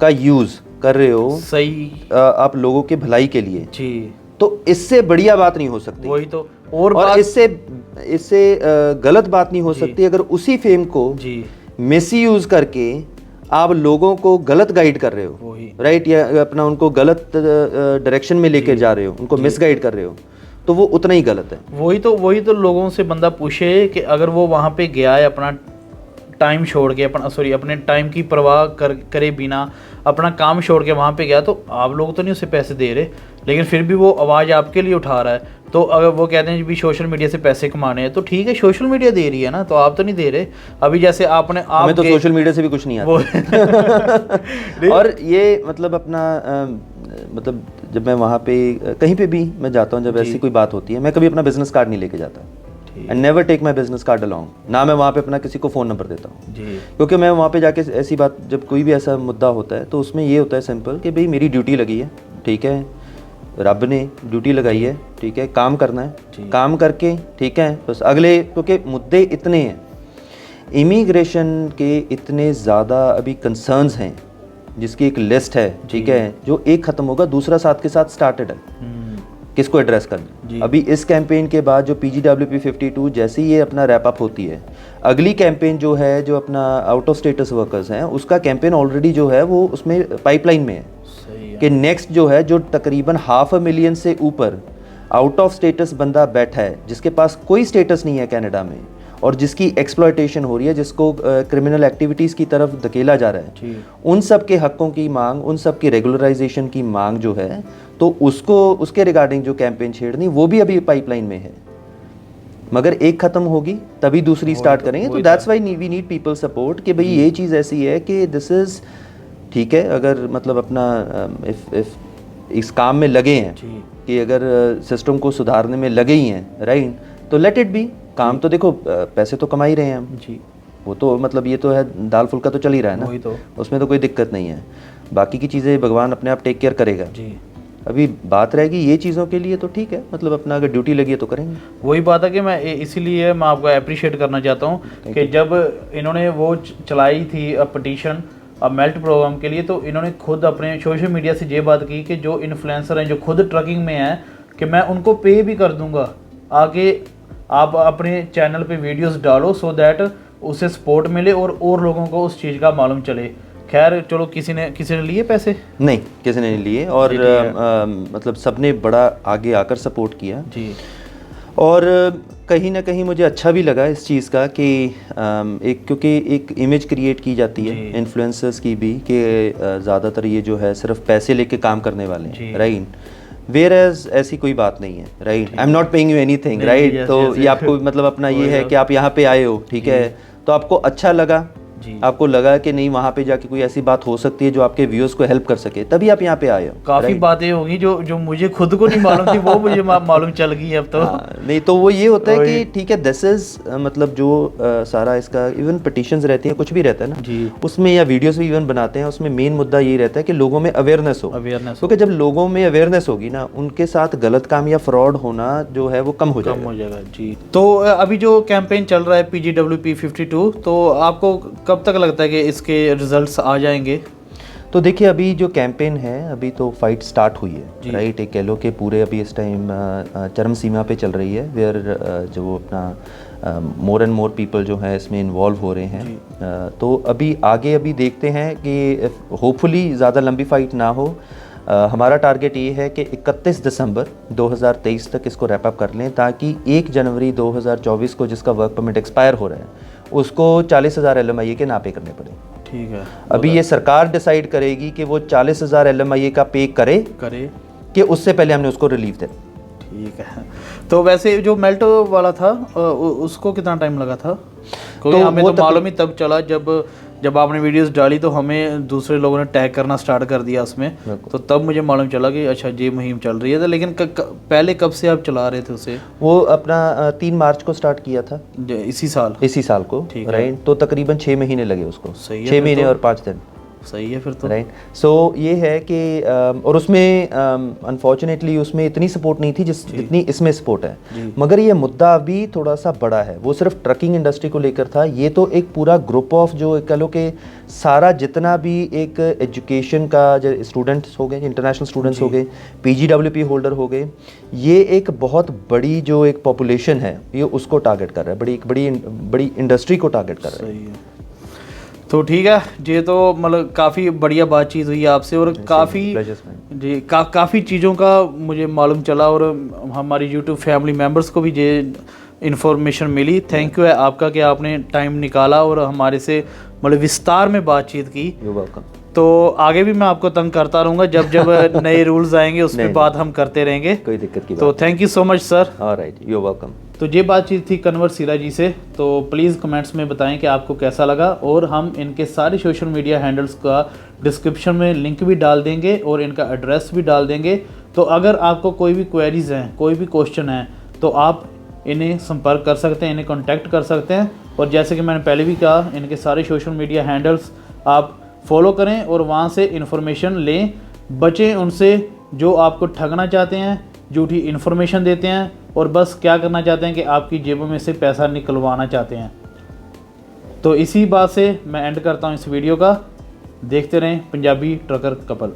का यूज़ कर रहे हो सही आप लोगों के भलाई के लिए जी, तो इससे बढ़िया बात नहीं हो सकती, वही तो, और इससे गलत बात नहीं हो सकती अगर उसी फेम को मिसयूज करके आप लोगों को गलत गाइड कर रहे हो, राइट, या अपना उनको गलत डायरेक्शन में लेके जा रहे हो, उनको मिसगाइड कर रहे हो, तो वो उतना ही गलत है। वही तो लोगों से बंदा पूछे कि अगर वो वहाँ पे गया है अपना टाइम छोड़ के, अपने टाइम की परवाह करे बिना अपना काम छोड़ के वहाँ पे गया, तो आप लोग तो नहीं उसे पैसे दे रहे, लेकिन फिर भी वो आवाज़ आपके लिए उठा रहा है, तो अगर वो कहते हैं भी सोशल मीडिया से पैसे कमाने हैं तो ठीक है, सोशल मीडिया दे रही है ना, तो आप तो नहीं दे रहे। अभी जैसे आपने हमें तो सोशल मीडिया से भी कुछ नहीं आता और ये मतलब अपना मतलब जब मैं वहाँ पे कहीं पे भी मैं जाता हूँ, जब ऐसी कोई बात होती है मैं कभी अपना बिजनेस कार्ड नहीं लेके जाता, and never take my business card along, ना मैं वहाँ पे अपना किसी को फ़ोन नंबर देता हूँ जी। क्योंकि मैं वहाँ पे जाके ऐसी बात, जब कोई भी ऐसा मुद्दा होता है तो उसमें ये होता है सिंपल कि भाई मेरी ड्यूटी लगी है, ठीक है, रब ने ड्यूटी लगाई है, ठीक है, काम करना है, काम करके, ठीक है, बस अगले, क्योंकि मुद्दे इतने हैं, इमिग्रेशन के इतने ज़्यादा अभी कंसर्न्स हैं जिसकी एक लिस्ट है, ठीक है, जो एक ख़त्म होगा दूसरा साथ के साथ स्टार्टेड है किसको एड्रेस करना। अभी इस कैंपेन के बाद जो PGWP 52 जैसे ही ये अपना रैप अप होती है, अगली कैंपेन जो है, जो अपना आउट ऑफ स्टेटस वर्कर्स हैं, उसका कैंपेन ऑलरेडी जो है वो उसमें पाइपलाइन में है कि नेक्स्ट जो है, जो तकरीबन 500,000 से ऊपर आउट ऑफ स्टेटस बंदा बैठा है, जिसके पास कोई स्टेटस नहीं है कनाडा में और जिसकी एक्सप्लॉयटेशन हो रही है, जिसको क्रिमिनल एक्टिविटीज़ की तरफ धकेला जा रहा है, उन सब के हकों की मांग, उन सब की रेगुलराइजेशन की मांग जो है, तो उसको, उसके रिगार्डिंग जो कैंपेन छेड़नी, वो भी अभी पाइपलाइन में है, मगर एक ख़त्म होगी तभी दूसरी स्टार्ट करेंगे। तो that's why we need people support कि भाई ये चीज़ ऐसी है कि दिस इज़ ठीक है, अगर मतलब अपना इफ इस काम में लगे हैं कि अगर सिस्टम को सुधारने में लगे ही हैं, राइट, तो लेट इट बी। काम तो देखो, पैसे तो कमा ही रहे हैं हम जी, वो तो मतलब ये तो है, दाल फुल्का तो चल ही रहा है ना, वही तो, उसमें तो कोई दिक्कत नहीं है, बाकी की चीज़ें भगवान अपने आप टेक केयर करेगा जी। अभी बात रहेगी ये चीज़ों के लिए, तो ठीक है, मतलब अपना अगर ड्यूटी लगी है तो करेंगे। वही बात है कि मैं इसीलिए मैं आपको अप्रिशिएट करना चाहता हूँ कि जब इन्होंने वो चलाई थी पटिशन अब मेल्ट प्रोग्राम के लिए, तो इन्होंने खुद अपने सोशल मीडिया से ये बात की कि जो इन्फ्लुएंसर हैं, जो खुद ट्रकिंग में हैं, कि मैं उनको पे भी कर दूंगा, आगे आप अपने चैनल पे वीडियोस डालो सो दैट उसे सपोर्ट मिले और लोगों को उस चीज़ का मालूम चले। खैर चलो, किसी ने लिए पैसे? नहीं, किसी ने नहीं लिए, और मतलब सबने बड़ा आगे आकर सपोर्ट किया जी। और कहीं ना कहीं मुझे अच्छा भी लगा इस चीज़ का कि एक, क्योंकि एक इमेज क्रिएट की जाती है इन्फ्लुएंसर्स की भी कि ज़्यादातर ये जो है सिर्फ पैसे लेके काम करने वाले हैं, राइट, वेयर एज ऐसी कोई बात नहीं है, right, I am not paying you anything, right, तो ये आपको मतलब अपना ये है कि आप यहाँ पे आए हो, ठीक है, तो आपको अच्छा लगा, आपको लगा कि नहीं वहाँ पे जाके कोई ऐसी बात हो सकती है जो आपके व्यूअर्स को हेल्प कर सके, तभी आप यहाँ पे आए हो। काफी बातें होंगी जो मुझे खुद को नहीं मालूम थी, वो मुझे मालूम चल गई अब तो। नहीं तो वो ये होता है कि ठीक है, दिस इज मतलब जो सारा इसका इवन पिटिशंस रहती है, कुछ भी रहता है ना जी, उसमें या वीडियोस भी इवन बनाते हैं, उसमें मेन मुद्दा ये रहता है कि लोगों में अवेयरनेस हो, क्योंकि जब लोगों में अवेयरनेस होगी ना, उनके साथ गलत काम या फ्रॉड होना जो है वो कम हो जाएगा जी। तो अभी जो कैंपेन चल रहा है PGWP 52, तो आपको कब तक लगता है कि इसके रिजल्ट्स आ जाएंगे? तो देखिए, अभी जो कैंपेन है, अभी तो फाइट स्टार्ट हुई है, राइट, एक कह लो कि पूरे अभी इस टाइम चरम सीमा पे चल रही है, वेयर जो अपना मोर एंड मोर पीपल जो है इसमें इन्वॉल्व हो रहे हैं। तो अभी आगे अभी देखते हैं कि होपफुली ज़्यादा लंबी फाइट ना हो। हमारा टारगेट ये है कि 31 दिसंबर 2023 तक इसको रैप अप कर लें, ताकि 1 जनवरी 2024 को जिसका वर्क परमिट एक्सपायर हो रहा है उसको 40,000 LMIA के ना पे करने पड़े। ठीक है, अभी ये सरकार डिसाइड करेगी कि वो 40,000 LMIA का पे करे कि उससे पहले हमने उसको रिलीफ दे। ठीक है, तो वैसे जो मेल्ट वाला था उसको कितना टाइम लगा था? क्योंकि हमें तो मालूम ही तब चला जब आपने वीडियोस डाली, तो हमें दूसरे लोगों ने टैग करना स्टार्ट कर दिया उसमें, तो तब मुझे मालूम चला कि अच्छा ये मुहिम चल रही है। तो लेकिन पहले कब से आप चला रहे थे उसे? वो अपना 3 मार्च को स्टार्ट किया था, इसी साल को, राइट, तो तकरीबन 6 महीने लगे उसको, 6 महीने और 5 दिन। सही है फिर तो, राइट। सो ये है कि और उसमें अनफॉर्चुनेटली उसमें इतनी सपोर्ट नहीं थी जितनी इसमें सपोर्ट है, मगर ये मुद्दा अभी थोड़ा सा बड़ा है। वो सिर्फ ट्रकिंग इंडस्ट्री को लेकर था, ये तो एक पूरा ग्रुप ऑफ जो कह लो कि सारा जितना भी एक एजुकेशन का जो स्टूडेंट्स हो गए, इंटरनेशनल स्टूडेंट्स हो गए, PGWP होल्डर हो गए, ये एक बहुत बड़ी जो एक पॉपुलेशन है ये उसको टारगेट कर रहा है, बड़ी इंडस्ट्री को टारगेट कर रहा है। तो ठीक है जी, तो मतलब काफ़ी बढ़िया बातचीत हुई आपसे, और काफ़ी चीज़ों का मुझे मालूम चला, और हमारी YouTube फैमिली मेम्बर्स को भी ये इन्फॉर्मेशन मिली। थैंक यू है आपका कि आपने टाइम निकाला और हमारे से मतलब विस्तार में बातचीत की। तो आगे भी मैं आपको तंग करता रहूँगा, जब नए रूल्स आएंगे उस पर बात हम करते रहेंगे, कोई दिक्कत की बात। तो thank you so much sir. Alright, you are welcome. तो ये बातचीत थी कन्वर सीरा जी से। तो प्लीज़ कमेंट्स में बताएं कि आपको कैसा लगा, और हम इनके सारे सोशल मीडिया हैंडल्स का डिस्क्रिप्शन में लिंक भी डाल देंगे और इनका एड्रेस भी डाल देंगे। तो अगर आपको कोई भी क्वेरीज़ हैं, कोई भी क्वेश्चन है, तो आप इन्हें संपर्क कर सकते हैं, इन्हें कांटेक्ट कर सकते हैं। और जैसे कि मैंने पहले भी कहा, इनके सारे सोशल मीडिया हैंडल्स आप फॉलो करें और वहाँ से इन्फॉर्मेशन लें। बचें उनसे जो आपको ठगना चाहते हैं, झूठी इन्फॉर्मेशन देते हैं और बस क्या करना चाहते हैं कि आपकी जेबों में से पैसा निकलवाना चाहते हैं। तो इसी बात से मैं एंड करता हूँ इस वीडियो का। देखते रहें पंजाबी ट्रकर कपल।